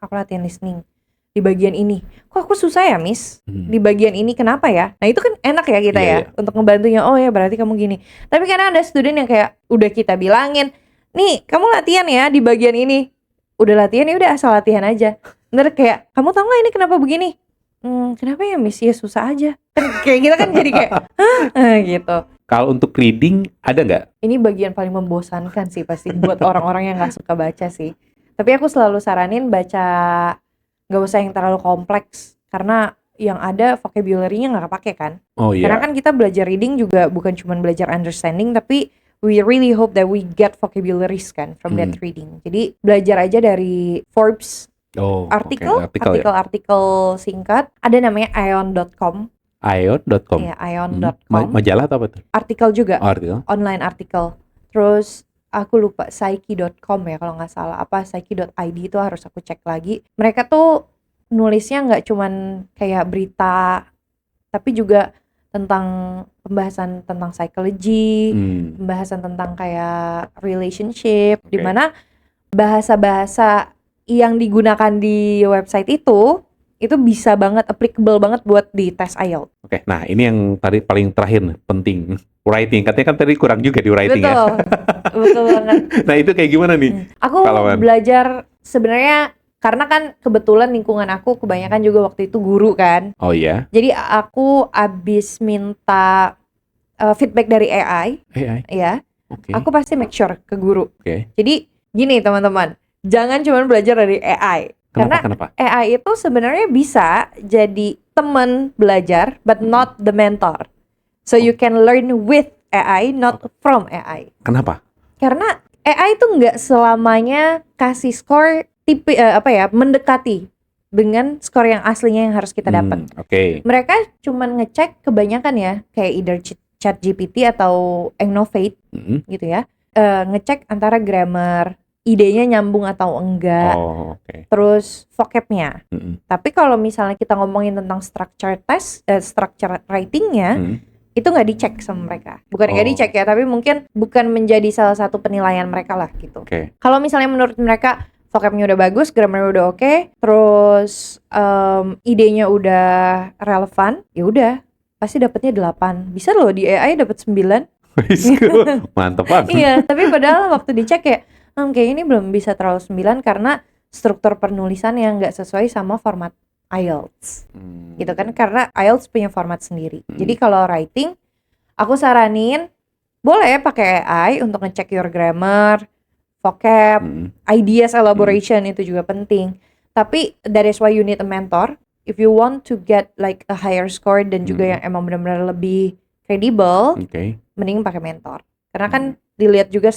Speaker 1: aku latihan listening di bagian ini. Kok aku susah ya, Miss? Di bagian ini kenapa ya? Nah itu kan enak ya kita
Speaker 2: Iya,
Speaker 1: ya untuk ngebantunya. Oh ya berarti kamu gini. Tapi kadang ada student yang kayak udah kita bilangin, nih kamu latihan ya di bagian ini. Udah latihan ya udah asal latihan aja. Ntar kayak kamu tau nggak ini kenapa begini? Kenapa ya, Miss? Ya susah aja. Kan kayak kita kan jadi kayak gitu.
Speaker 2: Kalau untuk reading ada nggak?
Speaker 1: Ini bagian paling membosankan sih pasti buat orang-orang yang nggak suka baca sih. Tapi aku selalu saranin baca nggak usah yang terlalu kompleks karena yang ada vocabulary-nya nggak kepake kan.
Speaker 2: Oh iya.
Speaker 1: Karena kan kita belajar reading juga bukan cuma belajar understanding, tapi we really hope that we get vocabularies kan from that reading. Jadi belajar aja dari Forbes
Speaker 2: Oh,
Speaker 1: artikel
Speaker 2: oke.
Speaker 1: artikel singkat. Ada namanya ion.com.
Speaker 2: Ion.com.
Speaker 1: Ya, ion.com.
Speaker 2: Majalah atau apa tuh?
Speaker 1: Artikel juga.
Speaker 2: Oh, artikel.
Speaker 1: Online artikel. Terus aku lupa psyche.com ya kalau nggak salah, apa psyche.id itu harus aku cek lagi. Mereka tuh nulisnya nggak cuman kayak berita, tapi juga tentang pembahasan tentang psychology, pembahasan tentang kayak relationship, dimana bahasa-bahasa yang digunakan di website itu bisa banget applicable banget buat di tes IELTS.
Speaker 2: Oke, nah ini yang tadi paling terakhir nih, penting. Writing, katanya kan tadi kurang juga di writing ya.
Speaker 1: Betul banget.
Speaker 2: Nah itu kayak gimana nih?
Speaker 1: Aku
Speaker 2: Palawan?
Speaker 1: belajar sebenarnya karena kan kebetulan lingkungan aku kebanyakan juga waktu itu guru kan.
Speaker 2: Oh iya?
Speaker 1: Jadi aku abis minta feedback dari AI, ya,
Speaker 2: Oke.
Speaker 1: aku pasti make sure ke guru.
Speaker 2: Oke.
Speaker 1: Jadi gini teman-teman, jangan cuma belajar dari AI.
Speaker 2: Kenapa?
Speaker 1: AI itu sebenarnya bisa jadi teman belajar, but not the mentor. So you can learn with AI, not from AI.
Speaker 2: Kenapa?
Speaker 1: Karena AI itu nggak selamanya kasih skor mendekati dengan skor yang aslinya yang harus kita dapat.
Speaker 2: Oke.
Speaker 1: Mereka cuman ngecek kebanyakan ya, kayak either ChatGPT atau Engnovate gitu ya, ngecek antara grammar, idenya nyambung atau enggak, terus vocabnya. Tapi kalau misalnya kita ngomongin tentang structure writingnya, itu nggak dicek sama mereka. Bukan nggak dicek ya, tapi mungkin bukan menjadi salah satu penilaian mereka lah gitu. Kalau misalnya menurut mereka vocabnya udah bagus, grammarnya udah oke, terus idenya udah relevan, ya udah pasti dapatnya 8. Bisa loh di AI dapat 9.
Speaker 2: Mantep banget.
Speaker 1: Iya, tapi padahal waktu dicek kayak kayaknya ini belum bisa terlalu 9 karena struktur penulisan yang nggak sesuai sama format IELTS. Gitu kan, karena IELTS punya format sendiri. Jadi kalau writing, aku saranin boleh pakai AI untuk ngecek your grammar, vocab, ideas elaboration itu juga penting. Tapi that is why you need a mentor. If you want to get like a higher score dan juga yang emang benar-benar lebih kredibel, mending pakai mentor. Karena kan dilihat juga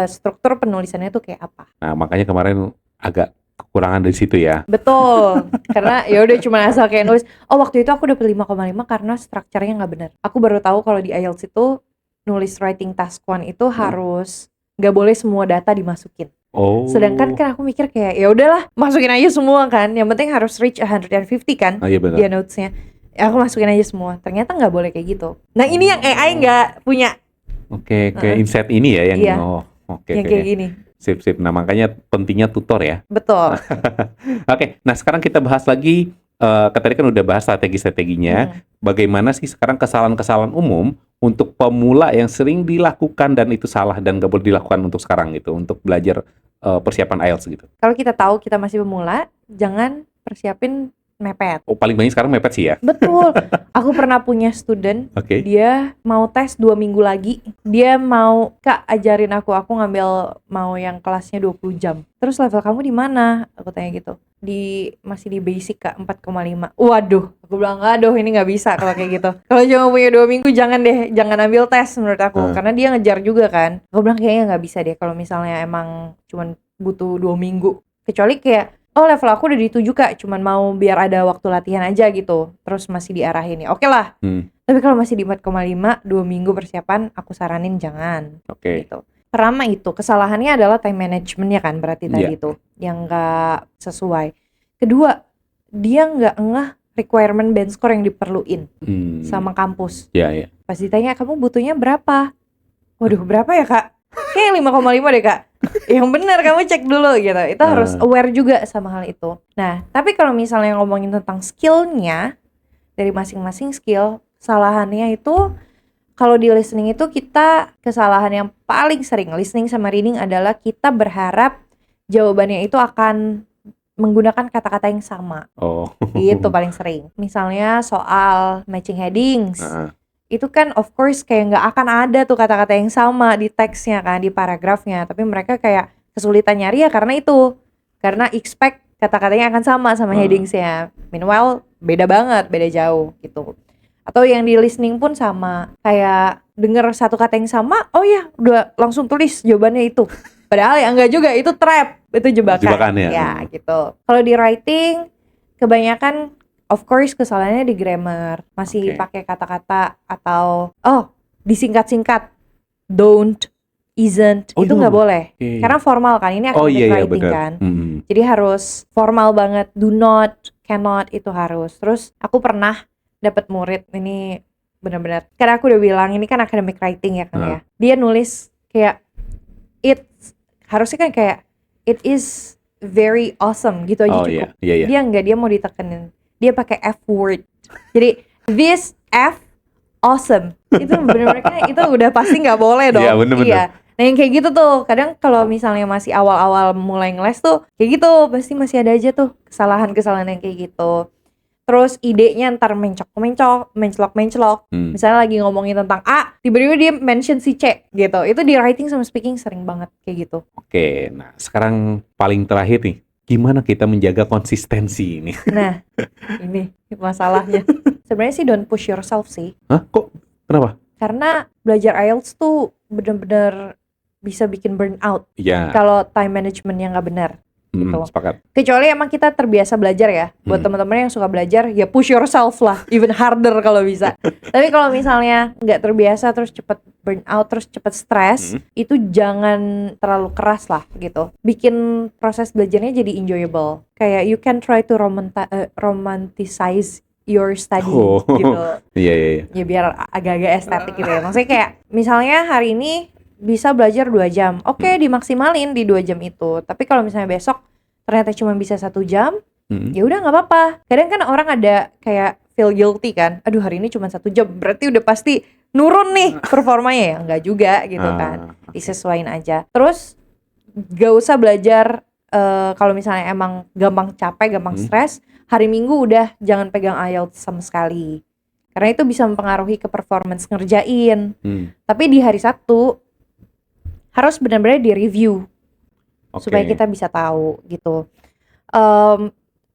Speaker 1: struktur penulisannya tuh kayak apa.
Speaker 2: Nah, makanya kemarin agak kekurangan dari situ ya.
Speaker 1: Betul. Karena ya udah cuma asal kayak nulis, oh waktu itu aku dapet 5,5 karena strukturnya nggak benar. Aku baru tahu kalau di IELTS itu nulis writing task 1 itu harus nggak boleh semua data dimasukin. Sedangkan kan aku mikir kayak ya udahlah, masukin aja semua kan. Yang penting harus reach 150 kan dia notes-nya. Ya aku masukin aja semua. Ternyata nggak boleh kayak gitu. Nah ini yang AI nggak punya.
Speaker 2: Kayak insight ini ya yang
Speaker 1: yang kayak gini.
Speaker 2: Sip. Nah makanya pentingnya tutor ya.
Speaker 1: Betul.
Speaker 2: Oke, nah sekarang kita bahas lagi. Tadi kan udah bahas strategi-strateginya. Bagaimana sih sekarang kesalahan-kesalahan umum untuk pemula yang sering dilakukan dan itu salah dan gak boleh dilakukan untuk sekarang gitu, untuk belajar persiapan IELTS gitu.
Speaker 1: Kalau kita tahu kita masih pemula, jangan persiapin mepet.
Speaker 2: Oh, paling banyak sekarang mepet sih ya?
Speaker 1: Betul. Aku pernah punya student,
Speaker 2: Oke.
Speaker 1: dia mau tes 2 minggu lagi. Dia mau, "Kak, ajarin aku ngambil mau yang kelasnya 20 jam." Terus level kamu di mana? Aku tanya gitu. Masih di basic Kak, 4,5. Waduh, aku bilang, aduh ini nggak bisa kalau kayak gitu. Kalau cuma punya 2 minggu jangan deh, jangan ambil tes menurut aku. Karena dia ngejar juga kan. Aku bilang kayaknya nggak bisa deh kalau misalnya emang cuman butuh 2 minggu. Kecuali kayak, oh level aku udah dituju Kak, cuman mau biar ada waktu latihan aja gitu. Terus masih diarahin ya, oke lah. Tapi kalau masih di 4,5, 2 minggu persiapan, aku saranin jangan.
Speaker 2: Oke.
Speaker 1: Gitu. Pertama itu, kesalahannya adalah time management-nya kan berarti tadi tuh, yang nggak sesuai. Kedua, dia nggak ngeh requirement band score yang diperluin sama kampus.
Speaker 2: Iya.
Speaker 1: Pas ditanya, kamu butuhnya berapa? Waduh, berapa ya Kak? Kayak 5,5 deh Kak. Yang benar kamu cek dulu gitu. Itu harus aware juga sama hal itu. Nah, tapi kalau misalnya ngomongin tentang skill-nya, dari masing-masing skill, kesalahannya itu kalau di listening itu kita kesalahan yang paling sering listening sama reading adalah kita berharap jawabannya itu akan menggunakan kata-kata yang sama.
Speaker 2: Oh.
Speaker 1: Itu paling sering. Misalnya soal matching headings. Itu kan of course kayak nggak akan ada tuh kata-kata yang sama di teksnya kan, di paragrafnya. Tapi mereka kayak kesulitan nyari ya karena itu. Karena expect kata-katanya akan sama headingsnya. Meanwhile beda banget, beda jauh gitu. Atau yang di listening pun sama. Kayak denger satu kata yang sama, oh ya udah langsung tulis jawabannya itu. Padahal ya enggak juga, itu trap, itu jebakan ya gitu. Kalau di writing kebanyakan of course kesalahannya di grammar, masih pakai kata-kata atau disingkat-singkat, don't, isn't, itu nggak boleh, karena formal kan, ini academic writing kan, jadi harus formal banget, do not, cannot, itu harus. Terus aku pernah dapat murid, ini benar-benar, karena aku udah bilang ini kan academic writing ya kan ya, dia nulis kayak harusnya kan kayak it is very awesome gitu aja cukup. Dia enggak, dia mau ditekenin. Dia pakai F word. Jadi this F awesome. Itu benar-benar kan itu udah pasti nggak boleh dong.
Speaker 2: Iya, bener-bener.
Speaker 1: Iya. Nah yang kayak gitu tuh, kadang kalau misalnya masih awal-awal mulai ngeles tuh kayak gitu, pasti masih ada aja tuh kesalahan-kesalahan yang kayak gitu. Terus idenya ntar mencelok. Misalnya lagi ngomongin tentang A, tiba-tiba dia mention si C gitu. Itu di writing sama speaking sering banget kayak gitu.
Speaker 2: Oke, nah sekarang paling terakhir nih, gimana kita menjaga konsistensi ini?
Speaker 1: Nah, ini masalahnya. Sebenarnya sih don't push yourself sih.
Speaker 2: Hah? Kok? Kenapa?
Speaker 1: Karena belajar IELTS tuh bener-bener bisa bikin burnout.
Speaker 2: Iya.
Speaker 1: Kalau time managementnya nggak benar. Gitu.
Speaker 2: Sepakat.
Speaker 1: Kecuali emang kita terbiasa belajar ya. Buat teman-teman yang suka belajar, ya push yourself lah, even harder kalau bisa. Tapi kalau misalnya nggak terbiasa terus cepet burn out, terus cepet stres, itu jangan terlalu keras lah gitu. Bikin proses belajarnya jadi enjoyable. Kayak you can try to romanticize your study gitu.
Speaker 2: Iya.
Speaker 1: Ya biar agak-agak estetik gitu ya. Maksudnya kayak misalnya hari ini bisa belajar 2 jam. Oke, dimaksimalin di 2 jam itu. Tapi kalau misalnya besok ternyata cuma bisa 1 jam, ya udah nggak apa-apa. Kadang kan orang ada kayak feel guilty kan. Aduh, hari ini cuma 1 jam, berarti udah pasti nurun nih performanya ya. Enggak juga gitu kan. Disesuaiin aja. Terus gak usah belajar kalau misalnya emang gampang capek, gampang stres, hari Minggu udah jangan pegang IELTS sama sekali. Karena itu bisa mempengaruhi ke performance ngerjain. Tapi di hari Sabtu harus benar-benar di-review supaya kita bisa tahu gitu.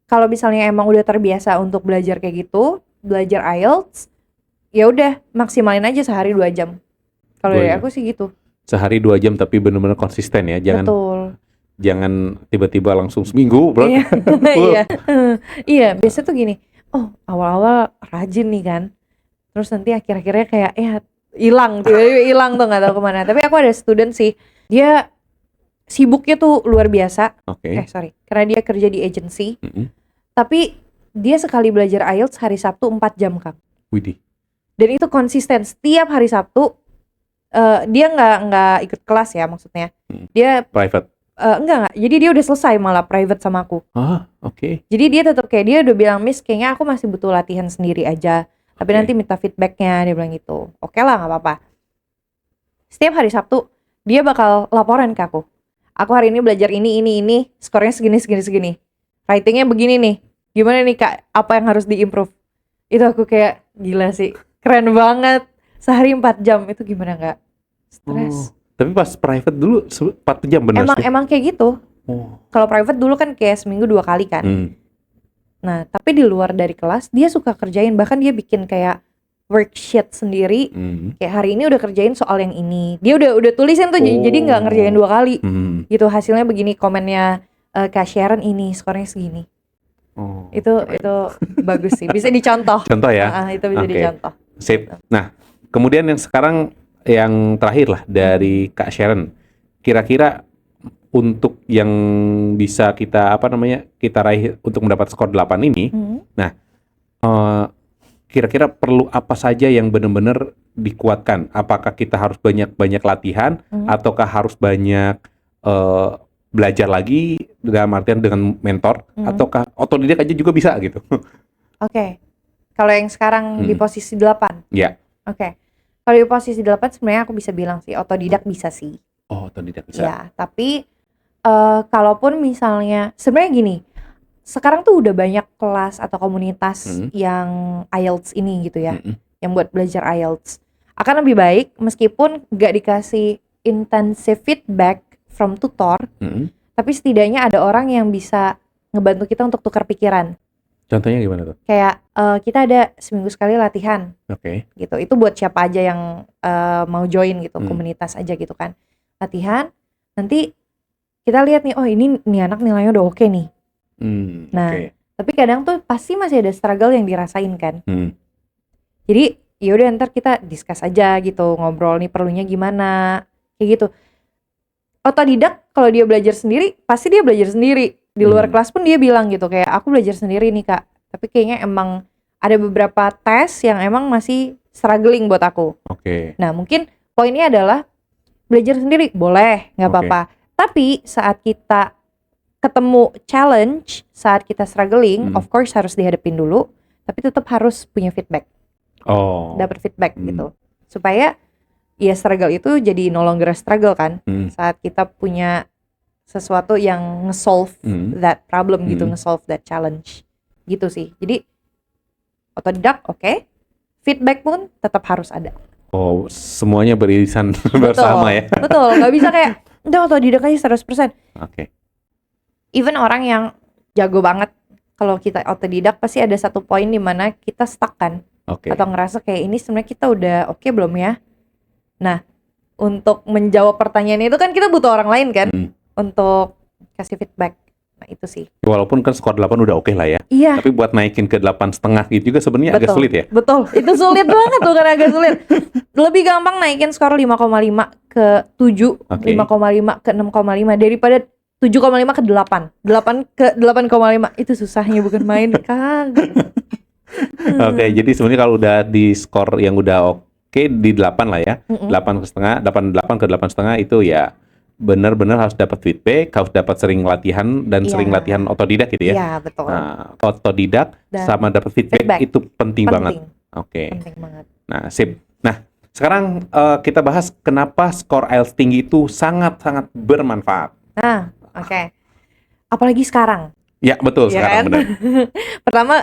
Speaker 1: Kalau misalnya emang udah terbiasa untuk belajar kayak gitu, belajar IELTS, ya udah maksimalin aja sehari 2 jam. Kalau dari aku sih gitu.
Speaker 2: Sehari 2 jam tapi benar-benar konsisten ya, jangan tiba-tiba langsung seminggu.
Speaker 1: Iya, biasa tuh gini. Oh, awal-awal rajin nih kan. Terus nanti akhir-akhirnya kayak hilang tuh nggak tahu kemana. Tapi aku ada student sih, dia sibuknya tuh luar biasa. Karena dia kerja di agency. Tapi dia sekali belajar IELTS hari Sabtu 4 jam Kang.
Speaker 2: Widih.
Speaker 1: Dan itu konsisten setiap hari Sabtu. Dia nggak ikut kelas ya maksudnya. Dia
Speaker 2: private.
Speaker 1: Enggak. Jadi dia udah selesai malah private sama aku. Jadi dia tetap kayak dia udah bilang, Miss kayaknya aku masih butuh latihan sendiri aja. Tapi nanti minta feedbacknya, dia bilang gitu. Oke lah, nggak apa-apa. Setiap hari Sabtu dia bakal laporan ke aku. Aku hari ini belajar ini, skornya segini. Writingnya begini nih. Gimana nih Kak, apa yang harus diimprove? Itu aku kayak gila sih, keren banget. Sehari 4 jam itu gimana nggak stres?
Speaker 2: Tapi pas private dulu 4 jam bener sih.
Speaker 1: Emang kayak gitu. Kalau private dulu kan kayak seminggu 2 kali kan. Nah, tapi di luar dari kelas dia suka kerjain, bahkan dia bikin kayak worksheet sendiri. Kayak hari ini udah kerjain soal yang ini. Dia udah tulisin tuh, jadi nggak ngerjain 2 kali. Gitu hasilnya begini, komennya Kak Sharon ini, skornya segini. Itu bagus sih. Bisa dicontoh.
Speaker 2: Contoh ya.
Speaker 1: Itu bisa dicontoh.
Speaker 2: Sip. Nah, kemudian yang sekarang yang terakhir lah dari Kak Sharon. Kira-kira untuk yang bisa kita kita raih untuk mendapat skor 8 ini. Nah, kira-kira perlu apa saja yang benar-benar dikuatkan? Apakah kita harus banyak latihan ataukah harus banyak belajar lagi dalam artian dengan mentor ataukah otodidak aja juga bisa gitu?
Speaker 1: Oke. Kalau yang sekarang di posisi 8.
Speaker 2: Ya.
Speaker 1: Oke. Kalau di posisi 8 sebenarnya aku bisa bilang sih otodidak bisa sih.
Speaker 2: Oh, otodidak bisa.
Speaker 1: Ya, tapi kalaupun misalnya sebenarnya gini, sekarang tuh udah banyak kelas atau komunitas yang IELTS ini gitu ya, yang buat belajar IELTS. Akan lebih baik meskipun nggak dikasih intensive feedback from tutor, tapi setidaknya ada orang yang bisa ngebantu kita untuk tukar pikiran.
Speaker 2: Contohnya gimana tuh?
Speaker 1: Kayak kita ada seminggu sekali latihan, gitu. Itu buat siapa aja yang mau join gitu, komunitas aja gitu kan. Latihan, nanti kita lihat nih, oh ini nih anak nilainya udah oke nih. Nah, tapi kadang tuh pasti masih ada struggle yang dirasain kan. Jadi ya udah ntar kita discuss aja gitu, ngobrol nih perlunya gimana, kayak gitu. Otodidak kalau dia belajar sendiri, pasti dia belajar sendiri. Di luar kelas pun dia bilang gitu, kayak aku belajar sendiri nih Kak. Tapi kayaknya emang ada beberapa tes yang emang masih struggling buat aku. Nah mungkin poinnya adalah belajar sendiri boleh, nggak apa-apa. Tapi saat kita ketemu challenge, saat kita struggling, of course harus dihadapin dulu. Tapi tetap harus punya feedback. Dapat feedback gitu. Supaya ya struggle itu jadi no longer a struggle kan. Saat kita punya sesuatu yang nge-solve that problem gitu, nge-solve that challenge. Gitu sih. Jadi otodidak oke. Feedback pun tetap harus ada.
Speaker 2: Oh, semuanya beririsan bersama ya.
Speaker 1: Betul, nggak bisa kayak udah otodidak aja 100%. Even orang yang jago banget, kalau kita otodidak pasti ada satu poin di mana kita stuck kan. Atau ngerasa kayak ini sebenarnya kita udah oke belum ya? Nah, untuk menjawab pertanyaan itu kan kita butuh orang lain kan untuk kasih feedback. Nah, itu sih.
Speaker 2: Walaupun kan skor 8 udah oke lah ya.
Speaker 1: Iya.
Speaker 2: Tapi buat naikin ke 8,5 gitu juga sebenarnya agak sulit ya.
Speaker 1: Betul. Itu sulit banget, bukan agak sulit. Lebih gampang naikin skor 5,5 ke 7, 5,5 ke 6,5 daripada 7,5 ke 8. 8 ke 8,5 itu susahnya bukan main, Kang.
Speaker 2: Jadi sebenarnya kalau udah di skor yang udah oke di 8 lah ya. 8,5, 8 ke 8,5 itu ya benar-benar harus dapat feedback, harus dapat sering latihan dan sering latihan otodidak gitu ya.
Speaker 1: Iya, betul.
Speaker 2: Nah, otodidak dan sama dapat feedback itu penting banget.
Speaker 1: Penting banget.
Speaker 2: Nah, sip. Nah, sekarang kita bahas kenapa skor IELTS tinggi itu sangat-sangat bermanfaat.
Speaker 1: Apalagi sekarang.
Speaker 2: Ya, betul ya sekarang kan? Benar.
Speaker 1: Pertama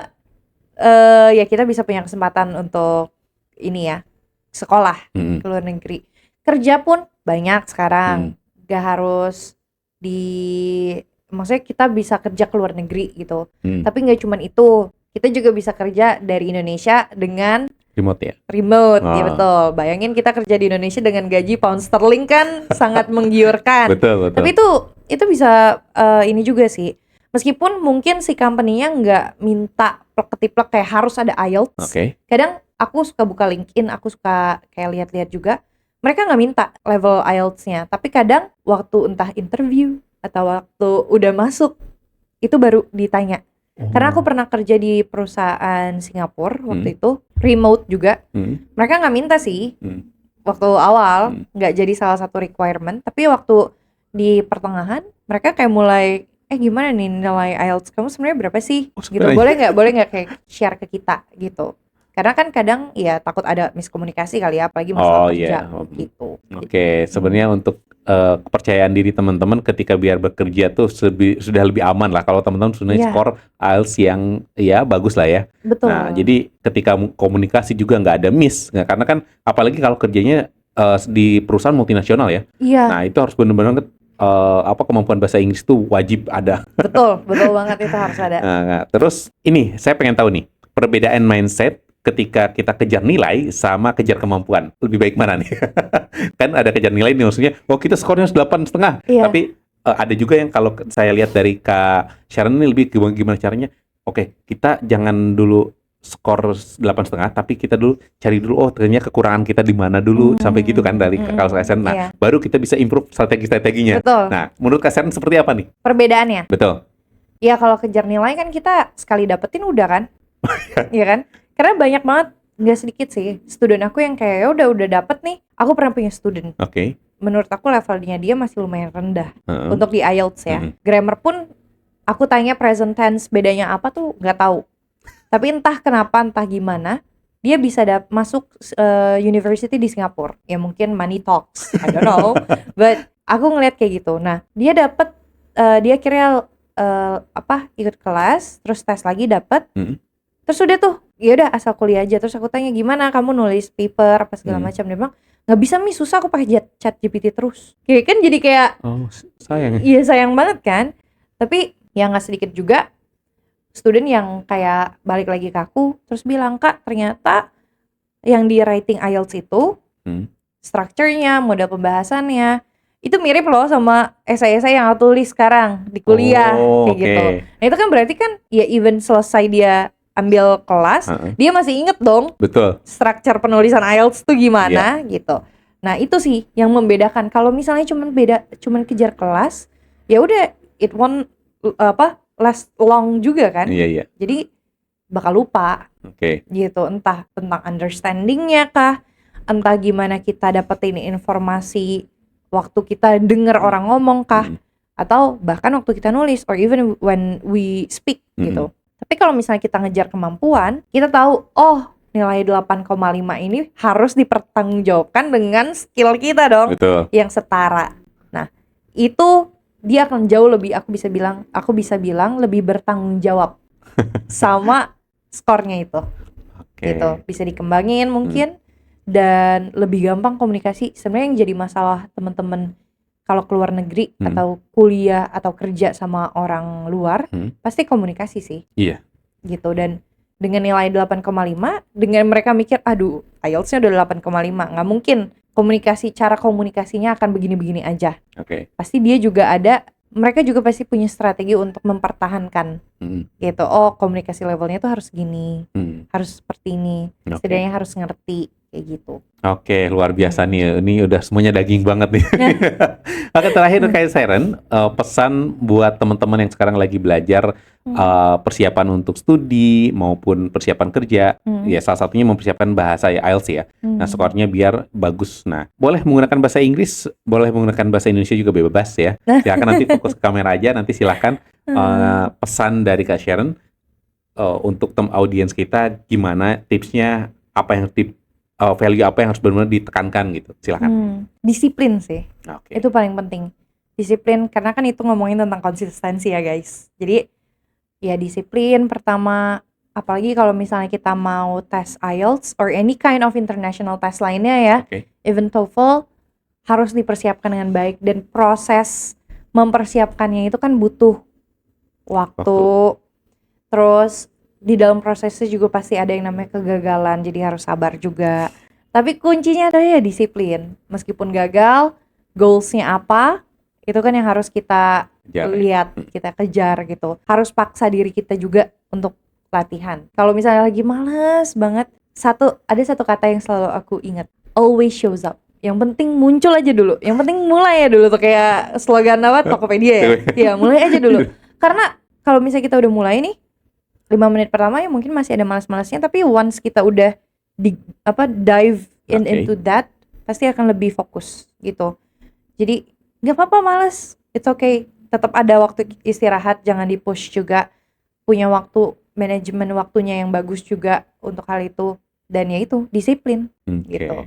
Speaker 1: ya kita bisa punya kesempatan untuk ini ya, sekolah ke luar negeri. Kerja pun banyak sekarang. Gak harus maksudnya kita bisa kerja ke luar negeri gitu. Tapi gak cuman itu, kita juga bisa kerja dari Indonesia dengan
Speaker 2: remote ya?
Speaker 1: Remote, ya betul. Bayangin kita kerja di Indonesia dengan gaji pound sterling kan sangat menggiurkan.
Speaker 2: Betul.
Speaker 1: Tapi itu bisa ini juga sih. Meskipun mungkin si company-nya nggak minta plek-ketiplek kayak harus ada IELTS. Kadang aku suka buka LinkedIn, aku suka kayak lihat-lihat juga. Mereka nggak minta level IELTS-nya, tapi kadang waktu entah interview atau waktu udah masuk itu baru ditanya. Karena aku pernah kerja di perusahaan Singapura waktu itu, remote juga. Mereka nggak minta sih waktu awal, nggak jadi salah satu requirement. Tapi waktu di pertengahan, mereka kayak mulai, gimana nih nilai IELTS kamu sebenarnya berapa sih? Gitu, boleh nggak kayak share ke kita gitu. Karena kan kadang ya takut ada miskomunikasi kali ya, apalagi masalah kerja gitu.
Speaker 2: Sebenarnya untuk kepercayaan diri teman-teman ketika biar bekerja tuh sudah lebih aman lah kalau teman-teman sudah
Speaker 1: Iya,
Speaker 2: skor IELTS yang ya bagus lah ya. Nah,
Speaker 1: betul.
Speaker 2: jadi ketika komunikasi juga nggak ada miss. Nah, karena kan apalagi kalau kerjanya di perusahaan multinasional ya.
Speaker 1: Iya,
Speaker 2: Nah, itu harus benar-benar kemampuan bahasa Inggris itu wajib ada.
Speaker 1: betul, betul banget itu harus ada.
Speaker 2: Nah, terus ini saya pengen tahu nih, perbedaan mindset ketika kita kejar nilai sama kejar kemampuan. Lebih baik mana nih? Kan ada kejar nilai nih maksudnya, oh kita skornya 8,5.
Speaker 1: Iya,
Speaker 2: Tapi ada juga yang kalau saya lihat dari Kak Sharon ini lebih gimana caranya, oke, kita jangan dulu skor 8,5, tapi kita dulu cari dulu, oh ternyata kekurangan kita di mana dulu, sampai gitu kan dari kalau Kak Sharon. Nah,
Speaker 1: iya,
Speaker 2: baru kita bisa improve strategi-strateginya.
Speaker 1: betul.
Speaker 2: Nah, menurut Kak Sharon seperti apa nih?
Speaker 1: Perbedaannya,
Speaker 2: Betul.
Speaker 1: ya kalau kejar nilai kan kita sekali dapetin udah kan, iya kan? Karena banyak banget, nggak sedikit sih, student aku yang kayak "Ya udah dapet nih." Aku pernah punya student,
Speaker 2: Oke.
Speaker 1: menurut aku levelnya dia masih lumayan rendah
Speaker 2: Heeh.
Speaker 1: untuk di IELTS ya.
Speaker 2: Mhm.
Speaker 1: Grammar pun aku tanya present tense bedanya apa tuh nggak tahu. Tapi entah kenapa, entah gimana, dia bisa masuk university di Singapura. Ya mungkin money talks, I don't know. But aku ngeliat kayak gitu. Nah, dia dapet, dia akhirnya ikut kelas, terus tes lagi dapet.
Speaker 2: Mhm.
Speaker 1: Terus udah tuh, ya udah asal kuliah aja. Terus aku tanya gimana kamu nulis paper apa segala macam. Dia bilang nggak bisa mi, susah, aku pakai chat GPT terus. Kayak kan jadi kayak
Speaker 2: Oh, sayang ya.
Speaker 1: iya sayang banget kan. Tapi ya nggak sedikit juga student yang kayak balik lagi ke aku terus bilang, "Kak, ternyata yang di writing IELTS itu
Speaker 2: Hmm.
Speaker 1: strukturnya, model pembahasannya itu mirip loh sama esai-esai yang aku tulis sekarang di kuliah."
Speaker 2: Oh,
Speaker 1: Kayak gitu.
Speaker 2: oke.
Speaker 1: Nah, itu kan berarti kan ya even selesai dia ambil kelas,
Speaker 2: Heeh.
Speaker 1: dia masih inget dong
Speaker 2: Betul.
Speaker 1: struktur penulisan IELTS tuh gimana gitu. Nah, itu sih yang membedakan. Kalau misalnya cuman kejar kelas, ya udah it won't last long juga kan.
Speaker 2: Iya, iya.
Speaker 1: Jadi bakal lupa
Speaker 2: Oke.
Speaker 1: gitu, entah tentang understandingnya kah, entah gimana kita dapetin informasi waktu kita denger orang ngomong kah,
Speaker 2: Mhm.
Speaker 1: atau bahkan waktu kita nulis or even when we speak gitu. Tapi kalau misalnya kita ngejar kemampuan, kita tahu oh nilai 8,5 ini harus dipertanggungjawabkan dengan skill kita dong
Speaker 2: Betul.
Speaker 1: yang setara. Nah, itu dia akan jauh lebih, aku bisa bilang lebih bertanggung jawab sama skornya itu.
Speaker 2: Oke.
Speaker 1: Gitu. Bisa dikembangin mungkin dan lebih gampang komunikasi. Sebenarnya yang jadi masalah teman-teman kalau keluar negeri atau kuliah atau kerja sama orang luar, pasti komunikasi sih.
Speaker 2: Iya.
Speaker 1: Gitu. Dan dengan nilai 8,5, dengan mereka mikir, aduh IELTS-nya udah 8,5, nggak mungkin cara komunikasinya akan begini-begini aja.
Speaker 2: Oke.
Speaker 1: Pasti dia juga mereka juga pasti punya strategi untuk mempertahankan gitu. Oh, komunikasi levelnya tuh harus gini, harus seperti ini,
Speaker 2: Oke.
Speaker 1: setidaknya harus ngerti kayak gitu.
Speaker 2: Oke, luar biasa nih. Ini udah semuanya daging banget nih. Oke, terakhir kayak Sharon, pesan buat teman-teman yang sekarang lagi belajar persiapan untuk studi maupun persiapan kerja. Ya, salah satunya mempersiapkan bahasa ya IELTS ya. Nah, skornya biar bagus. Nah, boleh menggunakan bahasa Inggris, boleh menggunakan bahasa Indonesia juga bebas ya. Silakan nanti fokus ke kamera aja, nanti silakan pesan dari Kak Sharon untuk audiens kita gimana tipsnya, apa yang value apa yang harus benar-benar ditekankan gitu. Silakan.
Speaker 1: Disiplin sih.
Speaker 2: Oke.
Speaker 1: Itu paling penting. Disiplin karena kan itu ngomongin tentang konsistensi ya guys. Jadi ya disiplin pertama, apalagi kalau misalnya kita mau tes IELTS or any kind of international test lainnya ya.
Speaker 2: Oke.
Speaker 1: Even TOEFL harus dipersiapkan dengan baik dan proses mempersiapkannya itu kan butuh waktu. Terus di dalam prosesnya juga pasti ada yang namanya kegagalan, jadi harus sabar juga. Tapi kuncinya adalah ya disiplin. Meskipun gagal, goals-nya apa, itu kan yang harus kita lihat, kita kejar gitu. Harus paksa diri kita juga untuk latihan. Kalau misalnya lagi males banget, ada satu kata yang selalu aku ingat, always shows up. Yang penting muncul aja dulu. Yang penting mulai ya dulu tuh, kayak slogan Tokopedia ya. Iya, mulai aja dulu. Karena kalau misalnya kita udah mulai nih, 5 menit pertama ya mungkin masih ada malas-malasnya, tapi once kita udah dive into that, pasti akan lebih fokus gitu. Jadi nggak apa-apa malas, it's okay. Tetap ada waktu istirahat, jangan di-push juga. Punya waktu, manajemen waktunya yang bagus juga untuk hal itu. Dan ya itu, disiplin gitu.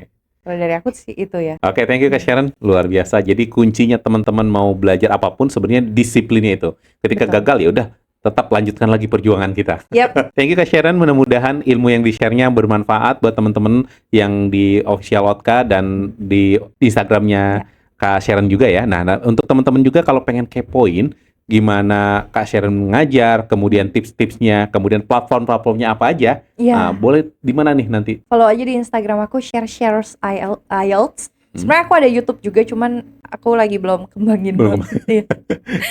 Speaker 1: Kalau dari aku sih itu ya.
Speaker 2: Oke, thank you Kak Sharon. Luar biasa. Jadi kuncinya teman-teman mau belajar apapun sebenarnya disiplinnya itu. Ketika
Speaker 1: Betul.
Speaker 2: gagal ya udah tetap lanjutkan lagi perjuangan kita.
Speaker 1: Yap.
Speaker 2: Thank you Kak Sharon. Mudah-mudahan ilmu yang di-share-nya bermanfaat buat teman-teman yang di official Otka dan di Instagramnya Kak Sharon juga ya. Nah, untuk teman-teman juga kalau pengen kepoin gimana Kak Sharon mengajar, kemudian tips-tipsnya, kemudian platform-platformnya apa aja,
Speaker 1: Iya.
Speaker 2: boleh di mana nih nanti?
Speaker 1: Follow aja di Instagram aku shares IELTS. Sebenarnya aku ada YouTube juga, cuman aku lagi belum kembangin
Speaker 2: Belum
Speaker 1: banget. Iya.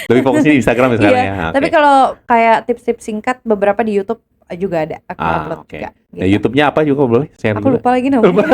Speaker 2: Lebih fokusnya di Instagram ya sekarang
Speaker 1: Iya,
Speaker 2: ya.
Speaker 1: tapi
Speaker 2: Oke.
Speaker 1: kalau kayak tips-tips singkat beberapa di YouTube juga ada aku upload
Speaker 2: Oke.
Speaker 1: juga.
Speaker 2: Nah,
Speaker 1: Gitu.
Speaker 2: YouTube-nya apa juga boleh share
Speaker 1: Aku
Speaker 2: juga.
Speaker 1: lupa lagi namanya.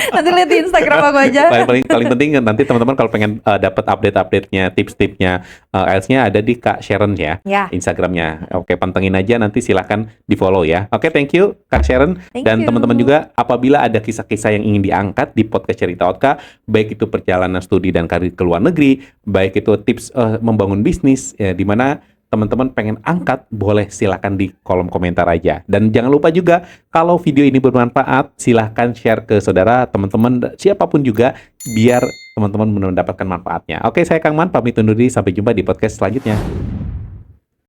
Speaker 1: Nanti lihat di Instagram aku aja.
Speaker 2: Paling penting nanti teman-teman kalau pengen dapat update-update-nya, tips-tipsnya IELTS-nya ada di Kak Sharon ya.
Speaker 1: Ya,
Speaker 2: Instagramnya. Oke, pantengin aja nanti silahkan di-follow ya. Oke, thank you Kak Sharon.
Speaker 1: thank
Speaker 2: Dan
Speaker 1: you.
Speaker 2: teman-teman juga apabila ada kisah-kisah yang ingin diangkat di podcast Cerita Otka, baik itu perjalanan studi dan karir ke luar negeri, baik itu tips membangun bisnis, ya, di mana teman-teman pengen angkat, boleh silakan di kolom komentar aja. Dan jangan lupa juga, kalau video ini bermanfaat, silahkan share ke saudara, teman-teman, siapapun juga, biar teman-teman mendapatkan manfaatnya. Oke, saya Kang Man, pamit undur diri. Sampai jumpa di podcast selanjutnya.